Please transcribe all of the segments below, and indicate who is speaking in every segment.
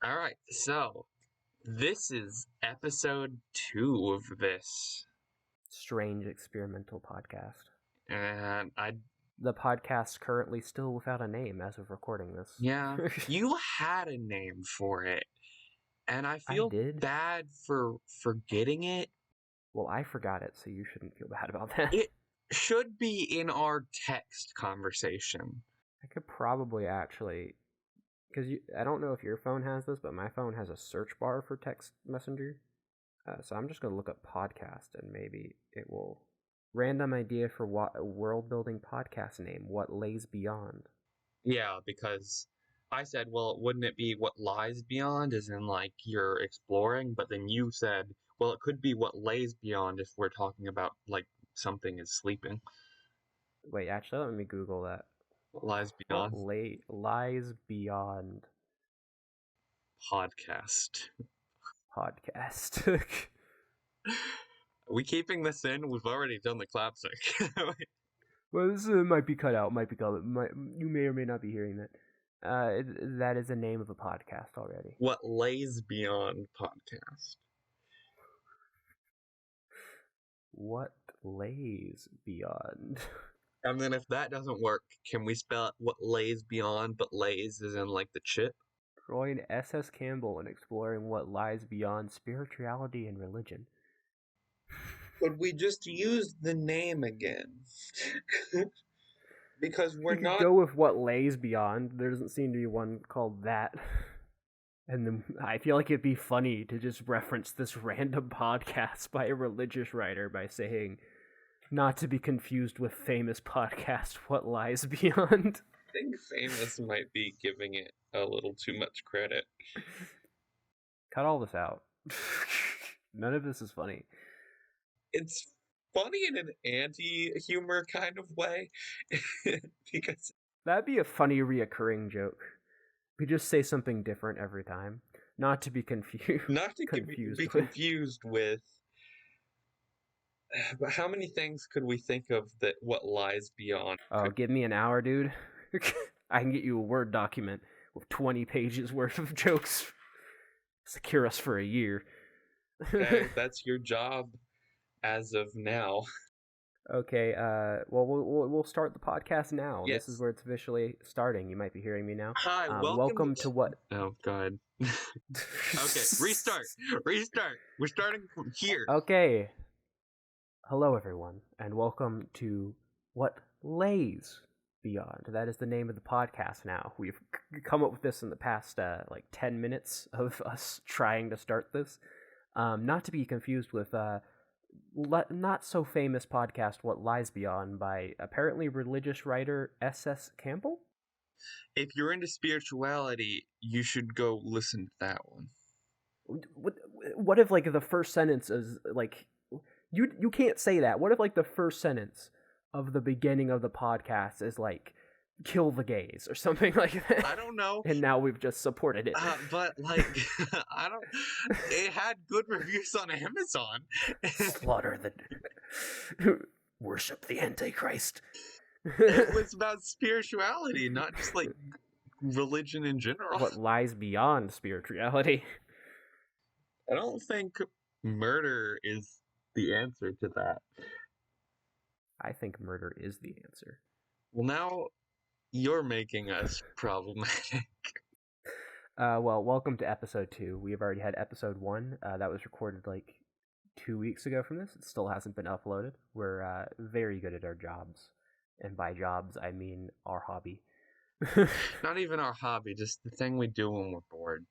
Speaker 1: All right, so this is episode 2 of this,
Speaker 2: Strange experimental podcast.
Speaker 1: and
Speaker 2: The podcast's currently still without a name as of recording this.
Speaker 1: you had a name for it, and I feel
Speaker 2: did?
Speaker 1: bad for forgetting it.
Speaker 2: Well, I forgot it, so you shouldn't feel bad about that.
Speaker 1: It should be in our text conversation.
Speaker 2: I could probably actually, because I don't know if your phone has this, but my phone has a search bar for text messenger. So I'm just going to look up podcast, and maybe it will. Random idea for what world building podcast name? What lays beyond?
Speaker 1: Yeah, because I said, well, wouldn't it be what lies beyond, as in like you're exploring? But then you said, well, it could be what lays beyond if we're talking about like something is sleeping.
Speaker 2: Wait, actually, let me Google that.
Speaker 1: What lies beyond?
Speaker 2: What lies beyond
Speaker 1: podcast.
Speaker 2: Podcast.
Speaker 1: Are we keeping this in? We've already done the clapstick.
Speaker 2: Well, this might be cut out. Might be cut. You may or may not be hearing that. That is the name of a podcast already.
Speaker 1: What lays beyond podcast?
Speaker 2: What lays beyond?
Speaker 1: And then if that doesn't work, can we spell it what lays beyond, but lays is in like the chip?
Speaker 2: Join S.S. Campbell in exploring what lies beyond spirituality and religion.
Speaker 1: Could we just use the name again? Because we're
Speaker 2: you
Speaker 1: not.
Speaker 2: Go with what lays beyond. There doesn't seem to be one called that. And then I feel like it'd be funny to just reference this random podcast by a religious writer by saying, not to be confused with famous podcast, What Lies Beyond.
Speaker 1: I think famous might be giving it a little too much credit.
Speaker 2: Cut all this out. None of this is funny.
Speaker 1: It's funny in an anti-humor kind of way. Because
Speaker 2: that'd be a funny reoccurring joke. We just say something different every time. Not to be confused.
Speaker 1: Not to be confused with. But how many things could we think of that what lies beyond?
Speaker 2: Oh, give me an hour, dude. I can get you a Word document with 20 pages worth of jokes. Secure us for a year.
Speaker 1: Okay, that's your job as of now.
Speaker 2: Okay, well, we'll start the podcast now.
Speaker 1: Yes.
Speaker 2: This is where it's officially starting. You might be hearing me now.
Speaker 1: Hi,
Speaker 2: welcome to what?
Speaker 1: Oh, God. Okay, restart. We're starting from here.
Speaker 2: Okay. Hello, everyone, and welcome to What Lays Beyond. That is the name of the podcast now. We've come up with this in the past, 10 minutes of us trying to start this. Not to be confused with not so famous podcast What Lies Beyond by apparently religious writer S.S. Campbell.
Speaker 1: If you're into spirituality, you should go listen to that one.
Speaker 2: What if like the first sentence is like you can't say that. What if like the first sentence of the beginning of the podcast is like kill the gays or something like that?
Speaker 1: I don't know.
Speaker 2: And now we've just supported it.
Speaker 1: But like I don't. It had good reviews on Amazon.
Speaker 2: Slaughter the worship the Antichrist.
Speaker 1: It was about spirituality, not just like religion in general.
Speaker 2: What lies beyond spirituality?
Speaker 1: I don't think murder is the answer to that.
Speaker 2: I think murder is the answer.
Speaker 1: Well, now you're making us problematic.
Speaker 2: Well, welcome to episode 2. We have already had episode 1. That was recorded like 2 weeks ago from this. It still hasn't been uploaded. We're very good at our jobs. And by jobs, I mean our hobby.
Speaker 1: Not even our hobby, just the thing we do when we're bored.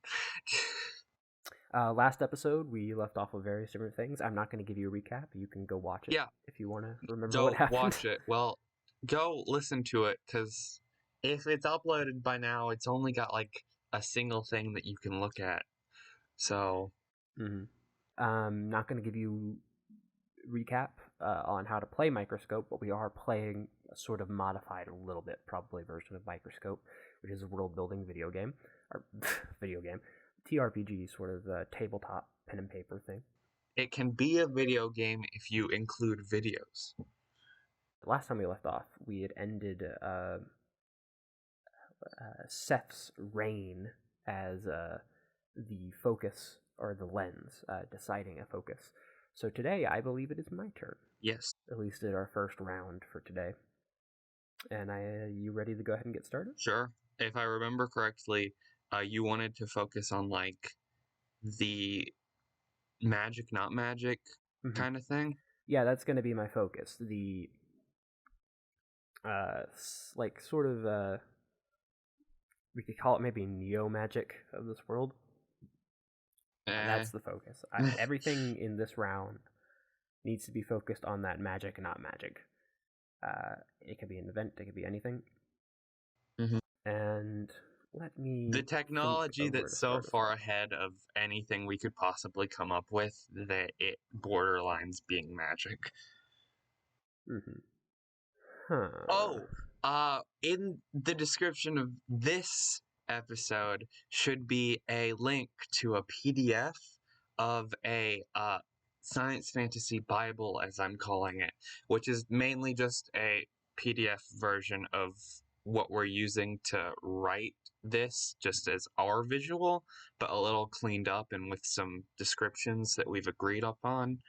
Speaker 2: Last episode, we left off with various different things. I'm not going to give you a recap. You can go watch it if you want to remember what happened.
Speaker 1: Watch it. Well, go listen to it, because if it's uploaded by now, it's only got like a single thing that you can look at. So...
Speaker 2: I'm not going to give you recap on how to play Microscope, but we are playing a sort of modified, a little bit probably version of Microscope, which is a world-building video game. TRPG, sort of a tabletop pen and paper thing.
Speaker 1: It can be a video game if you include videos.
Speaker 2: The last time we left off, we had ended Seth's reign as the focus or the lens, deciding a focus. So today, I believe it is my turn.
Speaker 1: Yes.
Speaker 2: At least in our first round for today. And you ready to go ahead and get started?
Speaker 1: Sure. If I remember correctly, you wanted to focus on like the magic, not magic
Speaker 2: Mm-hmm.
Speaker 1: kind of thing.
Speaker 2: Yeah, that's going to be my focus. The like sort of we could call it maybe neo magic of this world.
Speaker 1: Eh.
Speaker 2: That's the focus. Everything in this round needs to be focused on that magic, not magic. It could be an event. It could be anything.
Speaker 1: Mhm.
Speaker 2: And let
Speaker 1: The
Speaker 2: me think
Speaker 1: technology
Speaker 2: of where
Speaker 1: that's
Speaker 2: to
Speaker 1: so
Speaker 2: start us
Speaker 1: far
Speaker 2: off.
Speaker 1: ahead of anything we could possibly come up with that it borderlines being magic.
Speaker 2: Mm-hmm. Huh.
Speaker 1: Oh, in the description of this episode should be a link to a PDF of a science fantasy Bible, as I'm calling it, which is mainly just a PDF version of what we're using to write this, just as our visual, but a little cleaned up and with some descriptions that we've agreed upon.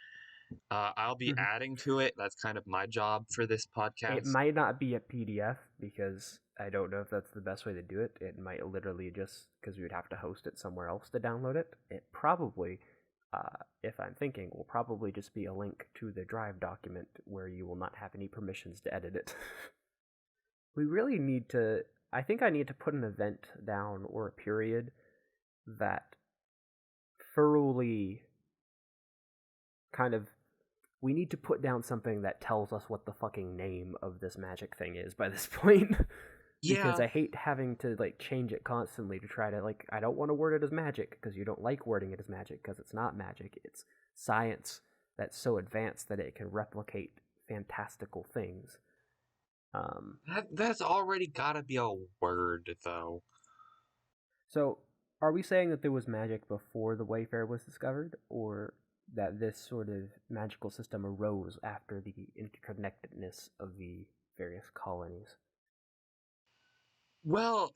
Speaker 1: I'll be
Speaker 2: Mm-hmm.
Speaker 1: adding to it. That's kind of my job for this
Speaker 2: It
Speaker 1: podcast.
Speaker 2: might not be a PDF because I don't know if that's the best way to do it. It might literally just because we would have to host it somewhere else to download it. It probably, if I'm thinking, will probably just be a link to the Drive document where you will not have any permissions to edit it. We really need to. I think I need to put an event down or a period that thoroughly kind of we need to put down something that tells us what the fucking name of this magic thing is by this point. Because
Speaker 1: Yeah,
Speaker 2: I hate having to like change it constantly to try to like I don't want to word it as magic because you don't like wording it as magic because it's not magic. It's science that's so advanced that it can replicate fantastical things. Um,
Speaker 1: that's already gotta be a word, though.
Speaker 2: so are we saying that there was magic before the Wayfarer was discovered, or that this sort of magical system arose after the interconnectedness of the various colonies?
Speaker 1: Well,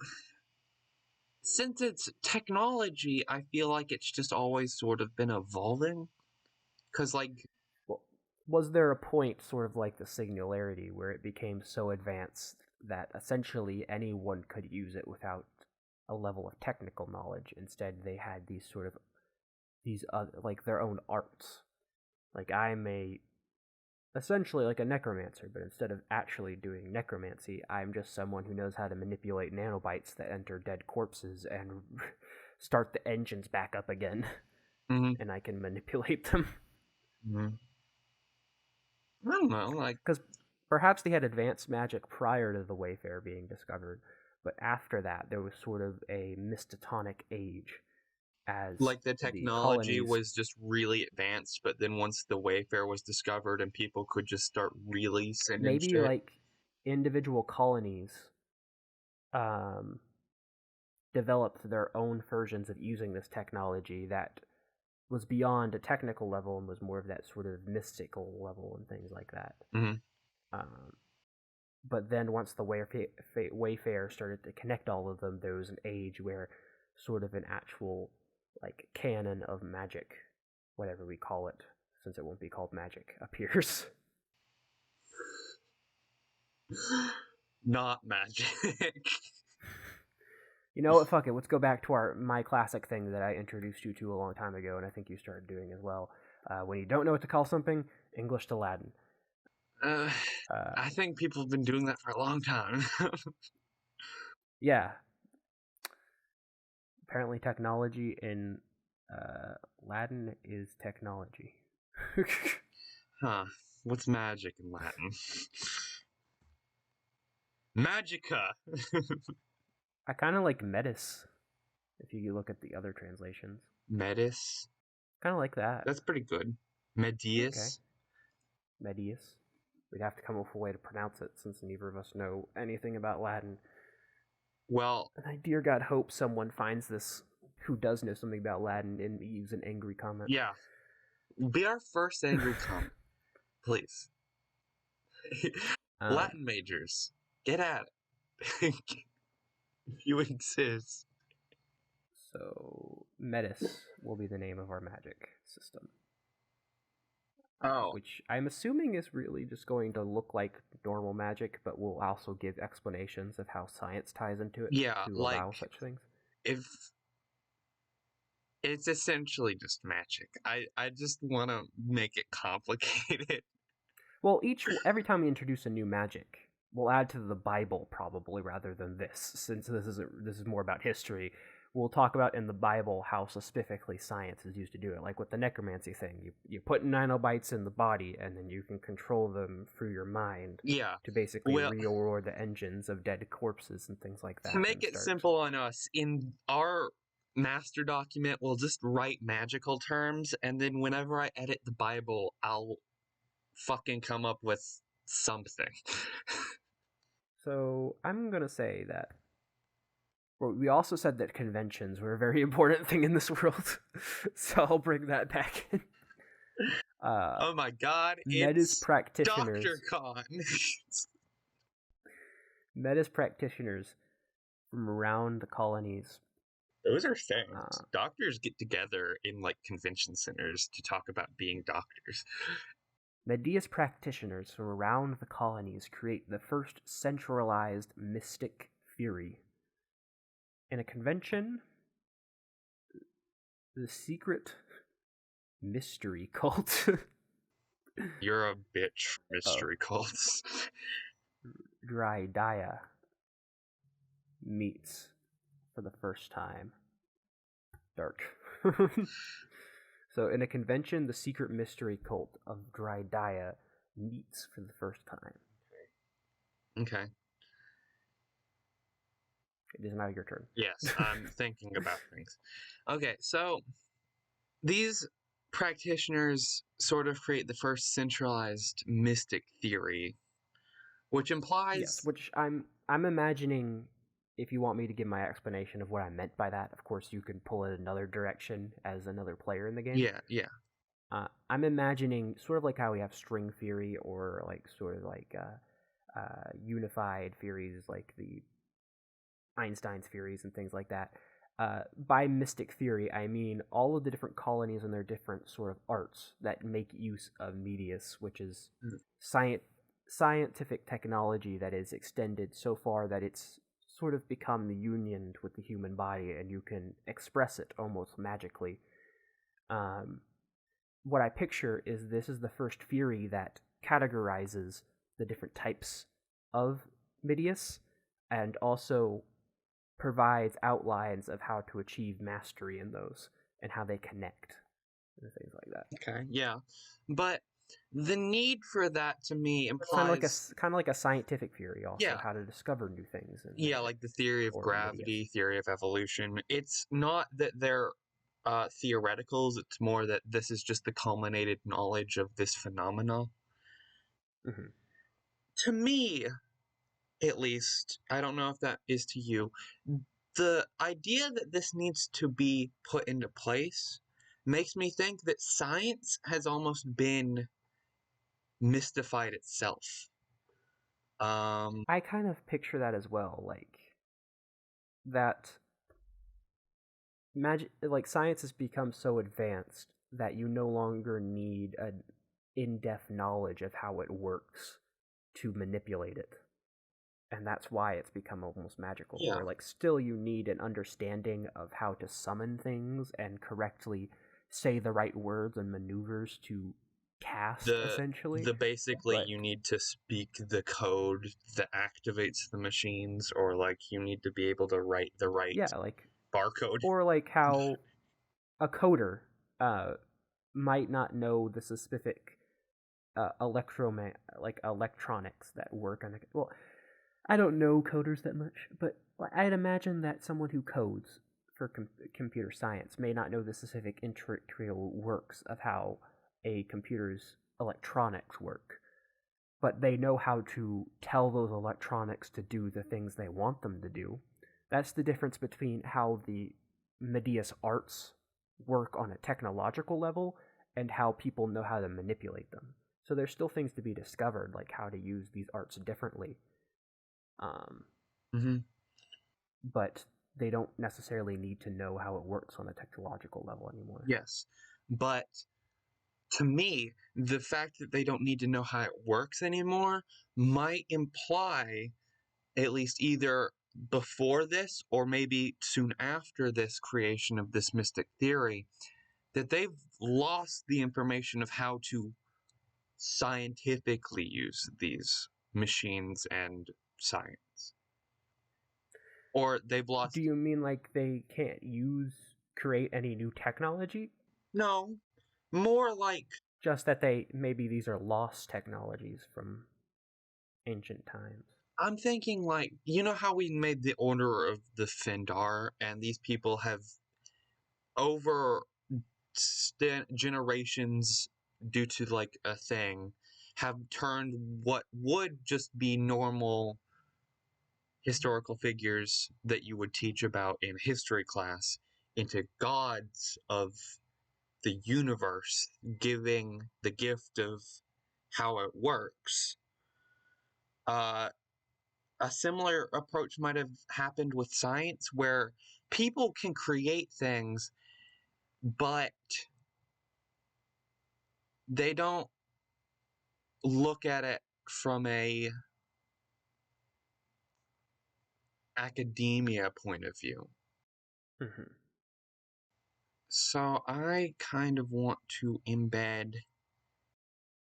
Speaker 1: since it's technology, I feel like it's just always sort of been evolving. Because, like,
Speaker 2: Well, was there a point, sort of like the Singularity, where it became so advanced that essentially anyone could use it without a level of technical knowledge? Instead, they had these sort of these like their own arts. Like I'm a essentially like a necromancer, but instead of actually doing necromancy, I'm just someone who knows how to manipulate nanobites that enter dead corpses and start the engines back up again,
Speaker 1: mm-hmm,
Speaker 2: and I can manipulate them.
Speaker 1: mm-hmm. I don't know, like,
Speaker 2: Because perhaps they had advanced magic prior to the Wayfarer being discovered, but after that, there was sort of a mystotonic age as
Speaker 1: the
Speaker 2: the
Speaker 1: technology
Speaker 2: colonies,
Speaker 1: was just really advanced, but then once the Wayfarer was discovered and people could just start really sending
Speaker 2: maybe
Speaker 1: shit.
Speaker 2: like individual colonies, um, developed their own versions of using this technology that was beyond a technical level and was more of that sort of mystical level and things like that.
Speaker 1: Mm-hmm.
Speaker 2: Um, but then once the Wayfarer started to connect all of them, there was an age where sort of an actual like canon of magic, whatever we call it, since it won't be called magic, appears.
Speaker 1: Not magic.
Speaker 2: You know what? Fuck it. Let's go back to our my classic thing that I introduced you to a long time ago, and I think you started doing as well. When you don't know what to call something, English to Latin.
Speaker 1: uh,
Speaker 2: Uh,
Speaker 1: I think people have been doing that for a long time.
Speaker 2: yeah. Apparently, technology in Latin is technology.
Speaker 1: Huh. What's magic in Latin? Magica!
Speaker 2: I kind of like Medeis, if you look at the other translations.
Speaker 1: Medeis?
Speaker 2: Kind of like that.
Speaker 1: That's pretty good.
Speaker 2: Okay.
Speaker 1: Medeis?
Speaker 2: Medeis. We'd have to come up with a way to pronounce it since neither of us know anything about Latin.
Speaker 1: Well,
Speaker 2: And I dear God hope someone finds this who does know something about Latin and leaves an angry comment.
Speaker 1: yeah. Be our first angry comment, please.
Speaker 2: um,
Speaker 1: Latin majors, get at it. If you exist.
Speaker 2: So Medeis will be the name of our magic system,
Speaker 1: Oh,
Speaker 2: which I'm assuming is really just going to look like normal magic, but will also give explanations of how science ties into it
Speaker 1: yeah,
Speaker 2: to
Speaker 1: like
Speaker 2: allow such things.
Speaker 1: if it's essentially just magic. I just want to make it complicated.
Speaker 2: Well, every time we introduce a new magic, we'll add to the Bible probably rather than this, since this is more about history. We'll talk about in the Bible how specifically science is used to do it, like with the necromancy thing. You put nanobites in the body, and then you can control them through your mind
Speaker 1: Yeah.
Speaker 2: to basically
Speaker 1: Well,
Speaker 2: reorder the engines of dead corpses and things like
Speaker 1: to
Speaker 2: that,
Speaker 1: make
Speaker 2: and
Speaker 1: it
Speaker 2: start.
Speaker 1: simple on us, in our master document, we'll just write magical terms, and then whenever I edit the Bible, I'll fucking come up with something.
Speaker 2: So I'm gonna say that. Well, we also said that conventions were a very important thing in this world, so I'll bring that back in.
Speaker 1: Oh my god,
Speaker 2: Medeis
Speaker 1: it's
Speaker 2: practitioners.
Speaker 1: Dr. Khan.
Speaker 2: Medeis practitioners from around the colonies.
Speaker 1: Those are things.
Speaker 2: Uh,
Speaker 1: Doctors get together in like convention centers to talk about being doctors.
Speaker 2: Medeis practitioners from around the colonies create the first centralized mystic theory. In a convention, the secret mystery cult
Speaker 1: You're a bitch for
Speaker 2: of
Speaker 1: mystery cults.
Speaker 2: Drydia meets for the first time. Dark. So, in a convention, the secret mystery cult of Drydia meets for the first time.
Speaker 1: Okay.
Speaker 2: It is now your turn.
Speaker 1: Yes, I'm thinking about things. Okay, so these practitioners sort of create the first centralized mystic theory, which
Speaker 2: Yes,
Speaker 1: implies.
Speaker 2: which I'm imagining. If you want me to give my explanation of what I meant by that, of course you can pull it another direction as another player in the game.
Speaker 1: Yeah, yeah.
Speaker 2: I'm imagining sort of like how we have string theory or like sort of like unified theories like the Einstein's theories and things like that. By mystic theory, I mean all of the different colonies and their different sort of arts that make use of Medeis, which is
Speaker 1: Mm.
Speaker 2: scientific technology that is extended so far that it's sort of become unioned with the human body and you can express it almost magically. Um, what I picture is this is the first theory that categorizes the different types of Medeis and also provides outlines of how to achieve mastery in those and how they connect and things like that.
Speaker 1: Okay, yeah. But the need for that to me
Speaker 2: It's kind of like
Speaker 1: implies.
Speaker 2: a scientific theory, also
Speaker 1: Yeah,
Speaker 2: how to discover new things in
Speaker 1: yeah,
Speaker 2: magic
Speaker 1: like the theory of
Speaker 2: or in Medeis.
Speaker 1: gravity, theory of evolution. It's not that they're theoreticals, it's more that this is just the culminated knowledge of this phenomena.
Speaker 2: Mm-hmm.
Speaker 1: To me, at least, I don't know if that is to you, the idea that this needs to be put into place makes me think that science has almost been mystified itself.
Speaker 2: I kind of picture that as well, like that magic, like science has become so advanced that you no longer need an in-depth knowledge of how it works to manipulate it, and that's why it's become almost magical.
Speaker 1: Yeah.
Speaker 2: Or like still you need an understanding of how to summon things and correctly say the right words and maneuvers to cast essentially.
Speaker 1: The basically
Speaker 2: But
Speaker 1: you need to speak the code that activates the machines, or like you need to be able to write the right
Speaker 2: yeah, like
Speaker 1: barcode.
Speaker 2: or like how a coder uh might not know the specific like electronics that work on a well, I don't know coders that much, but I'd imagine that someone who codes for computer science may not know the specific integral works of how a computer's electronics work, but they know how to tell those electronics to do the things they want them to do. That's the difference between how the Medeis arts work on a technological level and how people know how to manipulate them. So there's still things to be discovered, like how to use these arts differently. Um,
Speaker 1: Mm-hmm.
Speaker 2: but they don't necessarily need to know how it works on a technological level anymore.
Speaker 1: Yes. But to me, the fact that they don't need to know how it works anymore might imply, at least either before this or maybe soon after this creation of this mystic theory, that they've lost the information of how to scientifically use these machines and science. Or they've
Speaker 2: Do
Speaker 1: lost.
Speaker 2: you mean like they can't create any new technology?
Speaker 1: No, more like,
Speaker 2: Just that maybe these are lost technologies from ancient times.
Speaker 1: I'm thinking like, you know how we made the Order of the Findar, and these people have over generations, due to like a thing, have turned what would just be normal historical figures that you would teach about in history class into gods of the universe, giving the gift of how it works. Uh, a similar approach might have happened with science, where people can create things, but they don't look at it from a academia point of view.
Speaker 2: Mm-hmm.
Speaker 1: So I kind of want to embed.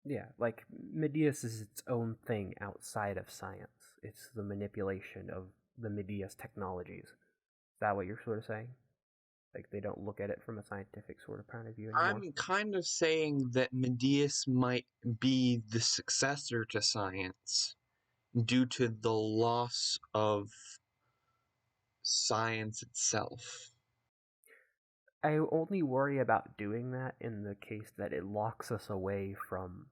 Speaker 2: Yeah, like Medeis is its own thing outside of science. It's the manipulation of the Medeis technologies. Is that what you're sort of saying? Like they don't look at it from a scientific sort of point of view anymore?
Speaker 1: I'm kind of saying that Medeis might be the successor to science due to the loss of science itself.
Speaker 2: I only worry about doing that in the case that it locks us away from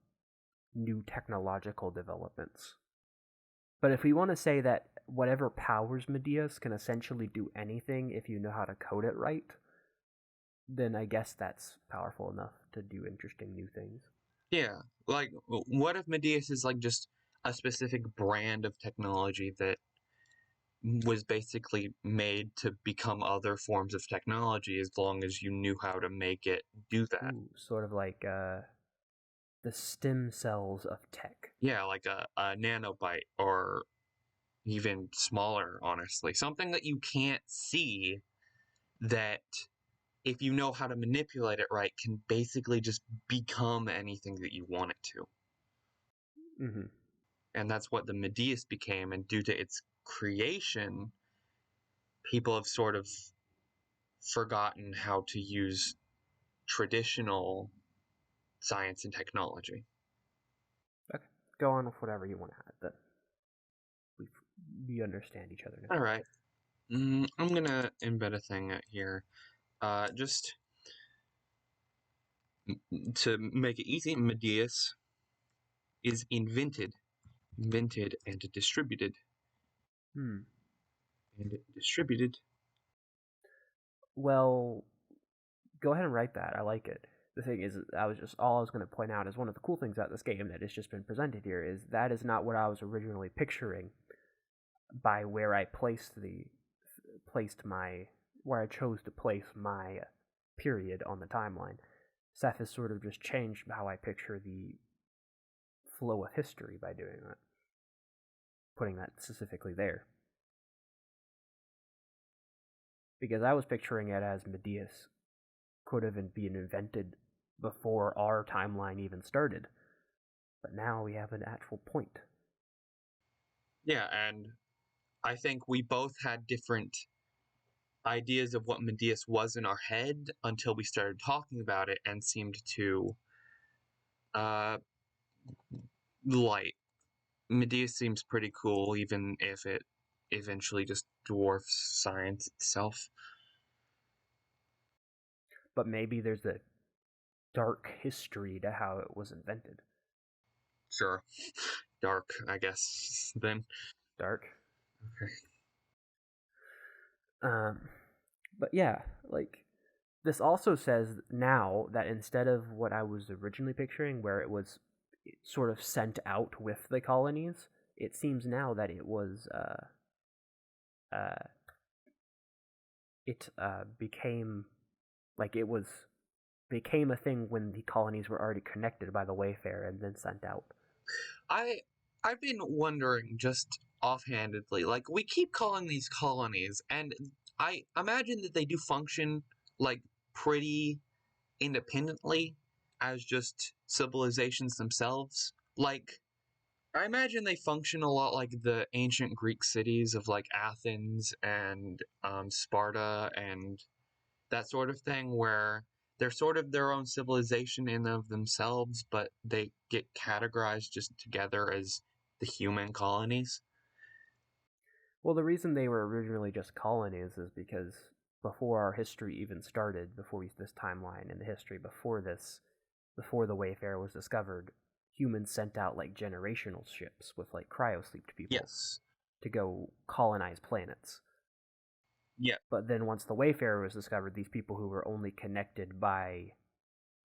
Speaker 2: new technological developments. But if we want to say that whatever powers Medeis can essentially do anything if you know how to code it right, then I guess that's powerful enough to do interesting new things.
Speaker 1: Yeah, like what if Medeis is like just a specific brand of technology that was basically made to become other forms of technology as long as you knew how to make it do that?
Speaker 2: Ooh, sort of like the stem cells of tech.
Speaker 1: Yeah, like a nanobyte, or even smaller, honestly. Something that you can't see, that if you know how to manipulate it right, can basically just become anything that you want it to.
Speaker 2: Mm-hmm.
Speaker 1: And that's what the Medeis became. And due to its creation, people have sort of forgotten how to use traditional science and technology.
Speaker 2: Okay, go on with whatever you want to add. Then we we understand each other now.
Speaker 1: All right. I'm going to embed a thing here. Just to make it easy, Medeis is invented and distributed.
Speaker 2: Hmm.
Speaker 1: And distributed.
Speaker 2: Well, go ahead and write that. I like it. The thing is, all I was going to point out is one of the cool things about this game that has just been presented here is that is not what I was originally picturing by where I placed my where I chose to place my period on the timeline. Seth has sort of just changed how I picture the flow of history by doing that, putting that specifically there. Because I was picturing it as Medeis could have been invented before our timeline even started. But now we have an actual point.
Speaker 1: Yeah, and I think we both had different ideas of what Medeis was in our head until we started talking about it and seemed to uh like Medeis seems pretty cool, even if it eventually just dwarfs science itself.
Speaker 2: But maybe there's a dark history to how it was invented.
Speaker 1: Sure. Dark, I guess, then.
Speaker 2: Dark?
Speaker 1: Okay.
Speaker 2: Um, but yeah, like this also says now that instead of what I was originally picturing, where it was sort of sent out with the colonies, it seems now that it was uh, it became it was became a thing when the colonies were already connected by the Wayfarer and then sent out.
Speaker 1: I I've been wondering just offhandedly, like we keep calling these colonies, and I imagine that they do function like pretty independently as just civilizations themselves. Like I imagine they function a lot like the ancient Greek cities of like Athens and Sparta and that sort of thing, where they're sort of their own civilization in of themselves, but they get categorized just together as the human colonies.
Speaker 2: Well, the reason they were originally just colonies is because before our history even started, this timeline and the history before this, before the Wayfarer was discovered, humans sent out like generational ships with like cryosleeped people
Speaker 1: Yes.
Speaker 2: to go colonize planets.
Speaker 1: Yeah.
Speaker 2: But then once the Wayfarer was discovered, these people who were only connected by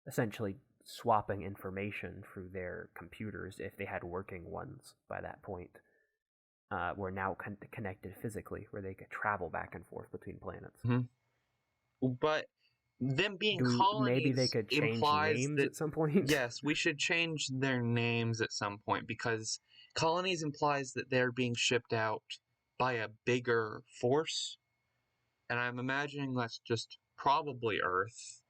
Speaker 2: essentially swapping information through their computers, if they had working ones by that point, were now connected physically, where they could travel back and forth between planets.
Speaker 1: Mm-hmm. But them being
Speaker 2: Maybe they
Speaker 1: colonies
Speaker 2: could change
Speaker 1: implies
Speaker 2: names
Speaker 1: that,
Speaker 2: at some point?
Speaker 1: yes, we should change their names at some point, because colonies implies that they're being shipped out by a bigger force, and I'm imagining that's just probably Earth.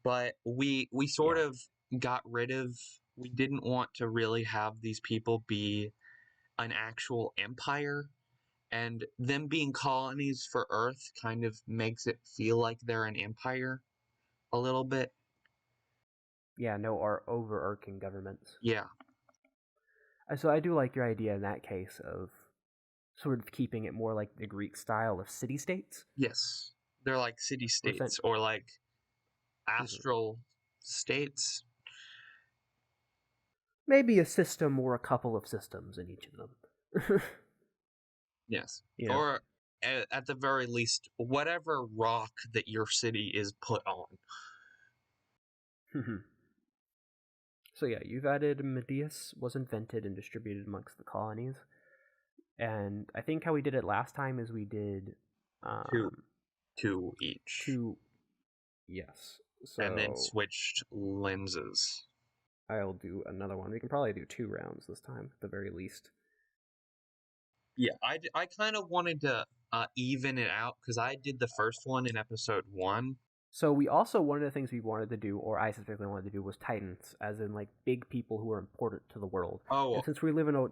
Speaker 1: But we sort
Speaker 2: Yeah.
Speaker 1: of got rid of, we didn't want to really have these people be an actual empire, and them being colonies for Earth kind of makes it feel like they're an empire a little bit.
Speaker 2: Yeah, no our overarching governments.
Speaker 1: Yeah.
Speaker 2: So I do like your idea in that case of sort of keeping it more like the Greek style of city states.
Speaker 1: Yes. They're like city states or like astral states.
Speaker 2: Maybe a system or a couple of systems in each of them.
Speaker 1: Yes.
Speaker 2: You know.
Speaker 1: Or at the very least, whatever rock that your city is put on.
Speaker 2: So yeah, you've added Medeis was invented and distributed amongst the colonies. And I think how we did it last time is we did
Speaker 1: Two. Two each.
Speaker 2: two. Yes.
Speaker 1: And then
Speaker 2: So
Speaker 1: switched lenses.
Speaker 2: I'll do another one. We can probably do 2 rounds this time, at the very least.
Speaker 1: Yeah, I kind of wanted to even it out because I did the first one in episode 1.
Speaker 2: So we also, one of the things we wanted to do, or I specifically wanted to do, was titans, as in like big people who are important to the world.
Speaker 1: Oh,
Speaker 2: And since we live in a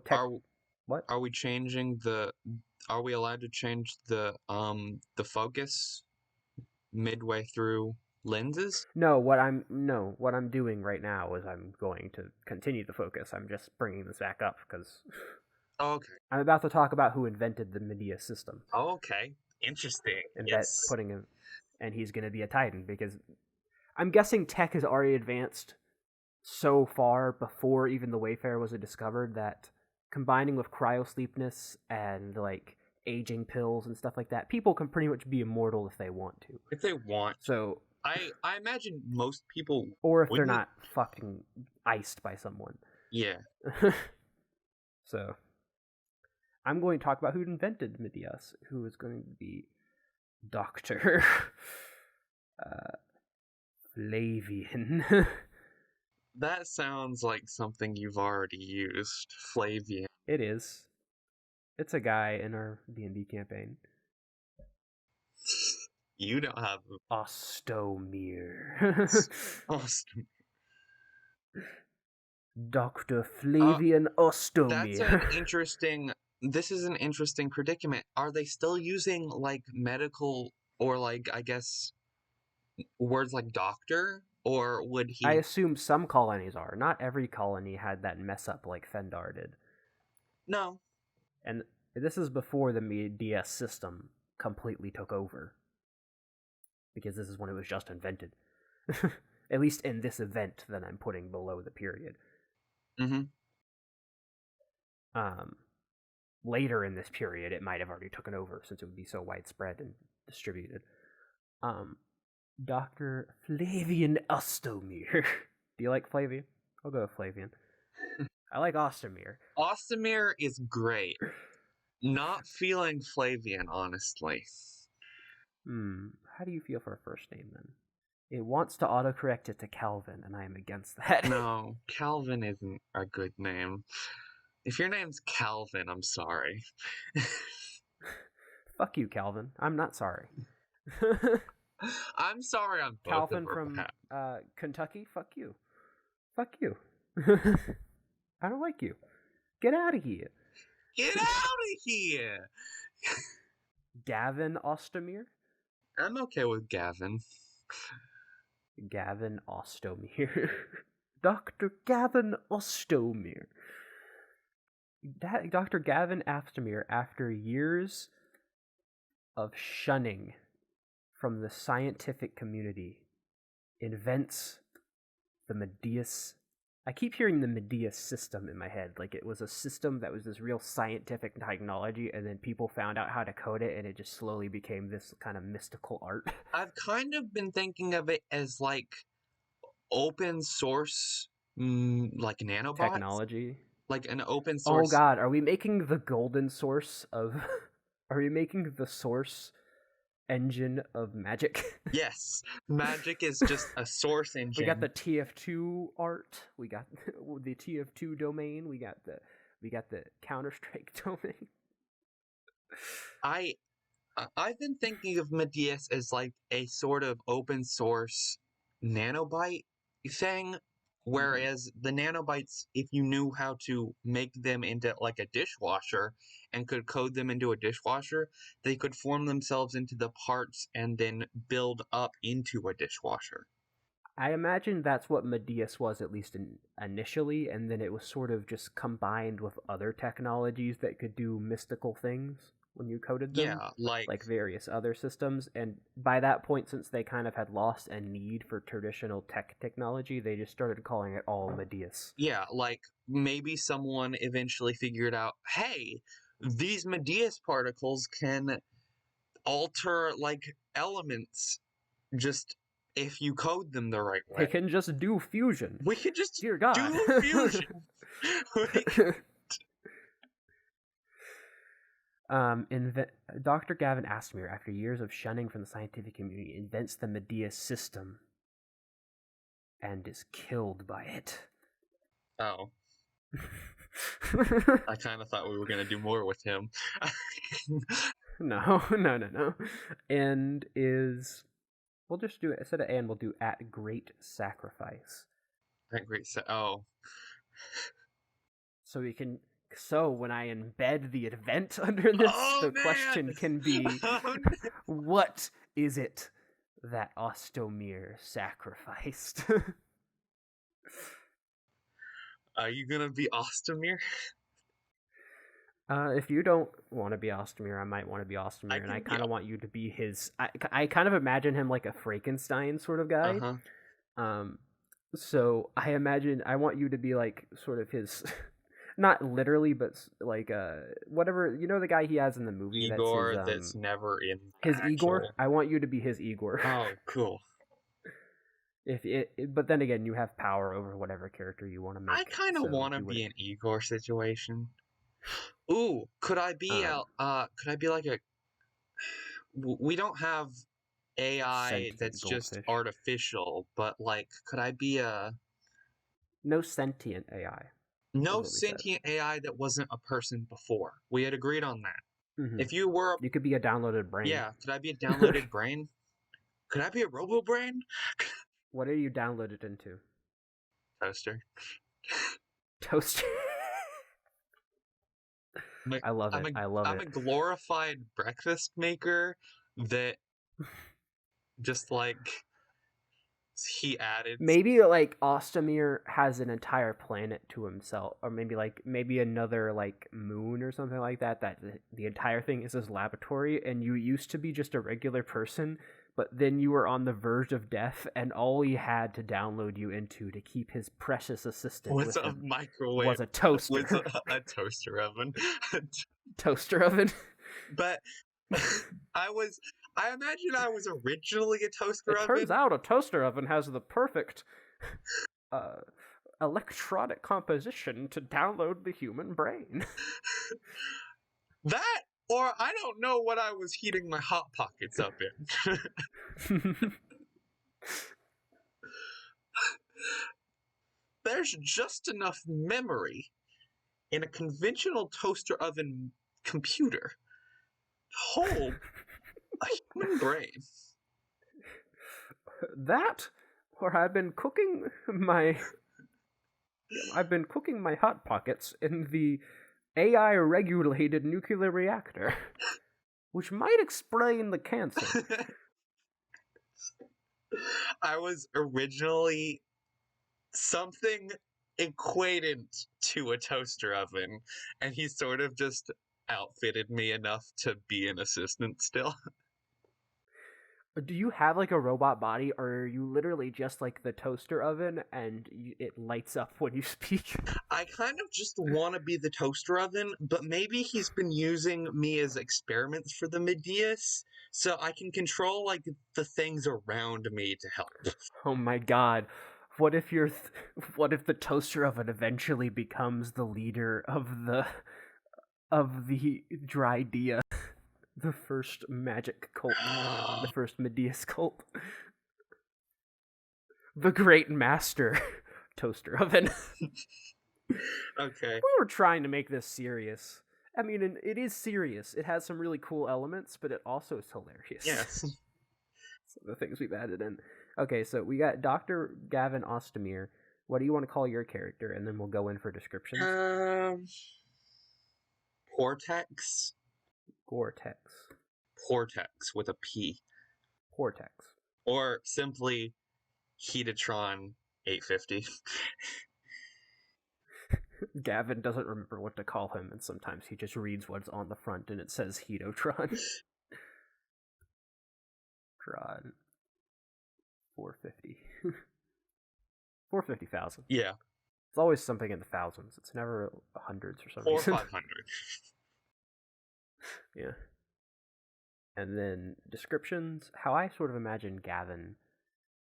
Speaker 2: what?
Speaker 1: are we changing the? Are we allowed to change the focus midway through lenses?
Speaker 2: No, what I'm doing right now is I'm going to continue the focus. I'm just bringing this back up because
Speaker 1: Oh, okay.
Speaker 2: I'm about to talk about who invented the Medeis system.
Speaker 1: Oh, okay. Interesting.
Speaker 2: And
Speaker 1: Yes.
Speaker 2: putting him, and he's going to be a titan because I'm guessing tech has already advanced so far before even the Wayfarer was discovered that combining with cryosleepness and like aging pills and stuff like that, people can pretty much be immortal if they want to.
Speaker 1: If they want.
Speaker 2: So
Speaker 1: I imagine most people,
Speaker 2: or if they're
Speaker 1: wouldn't.
Speaker 2: not fucking iced by someone.
Speaker 1: Yeah.
Speaker 2: So I'm going to talk about who invented Medeis, who is going to be Dr. Flavian.
Speaker 1: That sounds like something you've already used, Flavian.
Speaker 2: It is. It's a guy in our D&D campaign.
Speaker 1: You don't have
Speaker 2: Astomeer.
Speaker 1: awesome.
Speaker 2: Dr. Flavian Astomeer.
Speaker 1: That's an interesting. This is an interesting predicament. Are they still using like medical or like I guess words like doctor, or would he?
Speaker 2: I assume some colonies are. Not every colony had that mess up like Fendar did.
Speaker 1: No.
Speaker 2: And this is before the Medeis system completely took over. Because this is when it was just invented. At least in this event that I'm putting below the period.
Speaker 1: Mm-hmm.
Speaker 2: Later in this period, it might have already taken over since it would be so widespread and distributed. Dr. Flavian Astomeer. Do you like Flavian? I'll go with Flavian. I like Astomeer.
Speaker 1: Astomeer is great. Not feeling Flavian, honestly.
Speaker 2: How do you feel for a first name then? It wants to autocorrect it to Calvin, and I am against that.
Speaker 1: No, Calvin isn't a good name. If your name's Calvin, I'm sorry.
Speaker 2: Fuck you, Calvin. I'm not sorry.
Speaker 1: I'm sorry on both
Speaker 2: Calvin
Speaker 1: of our
Speaker 2: from
Speaker 1: behalf.
Speaker 2: Kentucky, fuck you. Fuck you. I don't like you. Get out of here.
Speaker 1: Get out of here!
Speaker 2: Gavin Astomeer?
Speaker 1: I'm okay with Gavin.
Speaker 2: Gavin Astomeer. Dr. Gavin Astomeer. Dr. Gavin Astomeer, after years of shunning from the scientific community, invents the Medeis. I keep hearing the Medeis system in my head, like it was a system that was this real scientific technology, and then people found out how to code it, and it just slowly became this kind of mystical art.
Speaker 1: I've kind of been thinking of it as like open source, like nanobots,
Speaker 2: technology.
Speaker 1: like an open source.
Speaker 2: Oh god, are we making the golden source of? Are we making the source engine of magic?
Speaker 1: Yes, magic is just a source engine.
Speaker 2: We got the TF2 art. We got the TF2 domain. We got the Counter-Strike domain.
Speaker 1: I've been thinking of Medeis as like a sort of open source nanobite thing, whereas the nanobites, if you knew how to make them into like a dishwasher and could code them into a dishwasher, they could form themselves into the parts and then build up into a dishwasher.
Speaker 2: I imagine that's what Medeis was, at least initially, and then it was sort of just combined with other technologies that could do mystical things when you coded them.
Speaker 1: Yeah,
Speaker 2: like various other systems. And by that point, since they kind of had lost a need for traditional technology, they just started calling it all Medeis.
Speaker 1: Yeah, like maybe someone eventually figured out, hey, these Medeis particles can alter like elements just if you code them the right way.
Speaker 2: They can just do fusion.
Speaker 1: We could just
Speaker 2: Dear God.
Speaker 1: do fusion.
Speaker 2: Dr. Gavin Astomeer, after years of shunning from the scientific community, invents the Medeis system and is killed by it.
Speaker 1: Oh. I kind of thought we were going to do more with him.
Speaker 2: No. And is... We'll just do it. Instead of and, we'll do at great sacrifice.
Speaker 1: At great oh.
Speaker 2: So we can... So when I embed the event under this, question can be, what is it that Astomeer sacrificed?
Speaker 1: Are you gonna be Astomeer?
Speaker 2: If you don't want to be Astomeer, I might want to be Astomeer, and I kind of want you to be his... I kind of imagine him like a Frankenstein sort of guy. So I imagine I want you to be like sort of his... Not literally, but like whatever, you know, the guy he has in the movie.
Speaker 1: Igor, that's never in
Speaker 2: his actual... Igor. I want you to be his Igor.
Speaker 1: Oh, cool.
Speaker 2: But then again, you have power over whatever character you want to make.
Speaker 1: I kind of want to be an Igor situation. Ooh, could I be like a... We don't have AI that's just artificial, but like, could I be a...
Speaker 2: No sentient AI.
Speaker 1: No sentient AI that wasn't a person before. We had agreed on that. Mm-hmm. If you were...
Speaker 2: You could be a downloaded brain.
Speaker 1: Yeah, could I be a downloaded brain? Could I be a robo-brain?
Speaker 2: What are you downloaded into?
Speaker 1: Toaster.
Speaker 2: Toaster. I love it.
Speaker 1: I'm a glorified breakfast maker that just like... He added...
Speaker 2: Maybe like Astomeer has an entire planet to himself, or maybe another like moon or something like that. That the entire thing is his laboratory, and you used to be just a regular person, but then you were on the verge of death, and all he had to download you into to keep his precious assistant
Speaker 1: was a microwave.
Speaker 2: Was a toaster.
Speaker 1: Was a toaster oven.
Speaker 2: Toaster oven.
Speaker 1: But I imagine I was originally a toaster oven.
Speaker 2: It turns out a toaster oven has the perfect electronic composition to download the human brain.
Speaker 1: That Or I don't know what I was heating my Hot Pockets up in. There's just enough memory in a conventional toaster oven computer to hold a human brain.
Speaker 2: That, or I've been cooking my Hot Pockets in the AI regulated nuclear reactor, which might explain the cancer.
Speaker 1: I was originally something equated to a toaster oven, and he sort of just outfitted me enough to be an assistant still.
Speaker 2: Do you have like a robot body, or are you literally just like the toaster oven and it lights up when you speak?
Speaker 1: I kind of just want to be the toaster oven, but maybe he's been using me as experiments for the Medeis, so I can control like the things around me to help.
Speaker 2: Oh my god. What if what if the toaster oven eventually becomes the leader of the Drydia, the first magic cult, the first Medeis cult, the Great Master toaster oven?
Speaker 1: Okay.
Speaker 2: We were trying to make this serious. I mean, it is serious. It has some really cool elements, but it also is hilarious.
Speaker 1: Yes.
Speaker 2: Some of the things we've added in. Okay, so we got Dr. Gavin Astomeer. What do you want to call your character? And then we'll go in for descriptions.
Speaker 1: Portex?
Speaker 2: Gore-Tex.
Speaker 1: Portex with a P.
Speaker 2: Portex.
Speaker 1: Or simply Heatatron 850.
Speaker 2: Gavin doesn't remember what to call him, and sometimes he just reads what's on the front and it says Hedotron. Tron. 450. 450,000.
Speaker 1: Yeah.
Speaker 2: It's always something in the thousands. It's never hundreds or something.
Speaker 1: Or 500.
Speaker 2: Yeah. And then descriptions. How I sort of imagine Gavin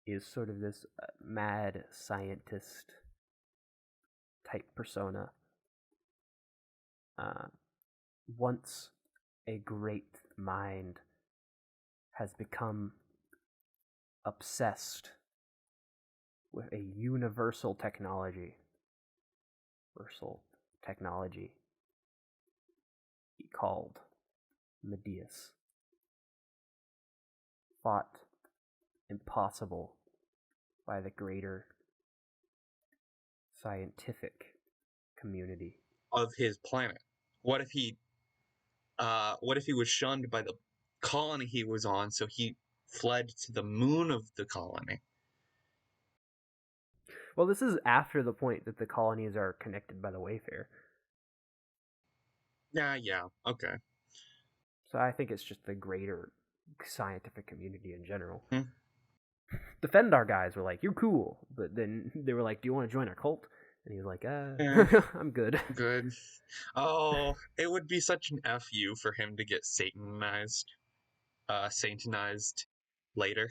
Speaker 2: is sort of this mad scientist type persona. Once a great mind has become obsessed with a universal technology called Medeis, thought impossible by the greater scientific community
Speaker 1: Of his planet. What if he was shunned by the colony he was on, so he fled to the moon of the colony?
Speaker 2: Well, this is after the point that the colonies are connected by the Wayfarer.
Speaker 1: Yeah, okay.
Speaker 2: So I think it's just the greater scientific community in general.
Speaker 1: Hmm.
Speaker 2: The Fendar guys were like, "You're cool," but then they were like, "Do you want to join our cult?" And he was like, I'm good."
Speaker 1: Good. Oh, it would be such an FU for him to get satanized later.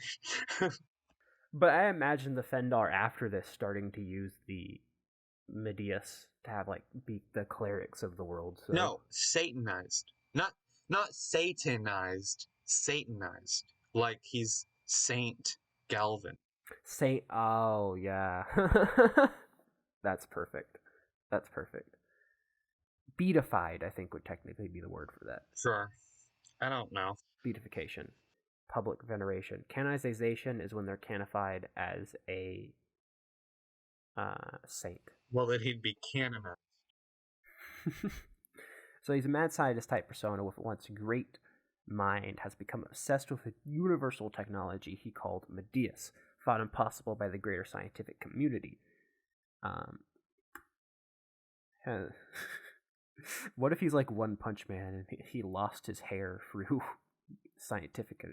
Speaker 2: But I imagine the Fendar after this starting to use the Medeis to have like be the clerics of the world. So.
Speaker 1: No, satanized. Not satanized. Satanized. Like he's Saint Galvin.
Speaker 2: Saint. Oh yeah. That's perfect. That's perfect. Beatified, I think, would technically be the word for that.
Speaker 1: Sure. I don't know.
Speaker 2: Beatification. Public veneration. Canonization is when they're canified as a saint.
Speaker 1: Well, then he'd be canonized.
Speaker 2: So he's a mad scientist type persona with once great mind, has become obsessed with a universal technology he called Medeis, thought impossible by the greater scientific community. What if he's like One Punch Man and he lost his hair through scientific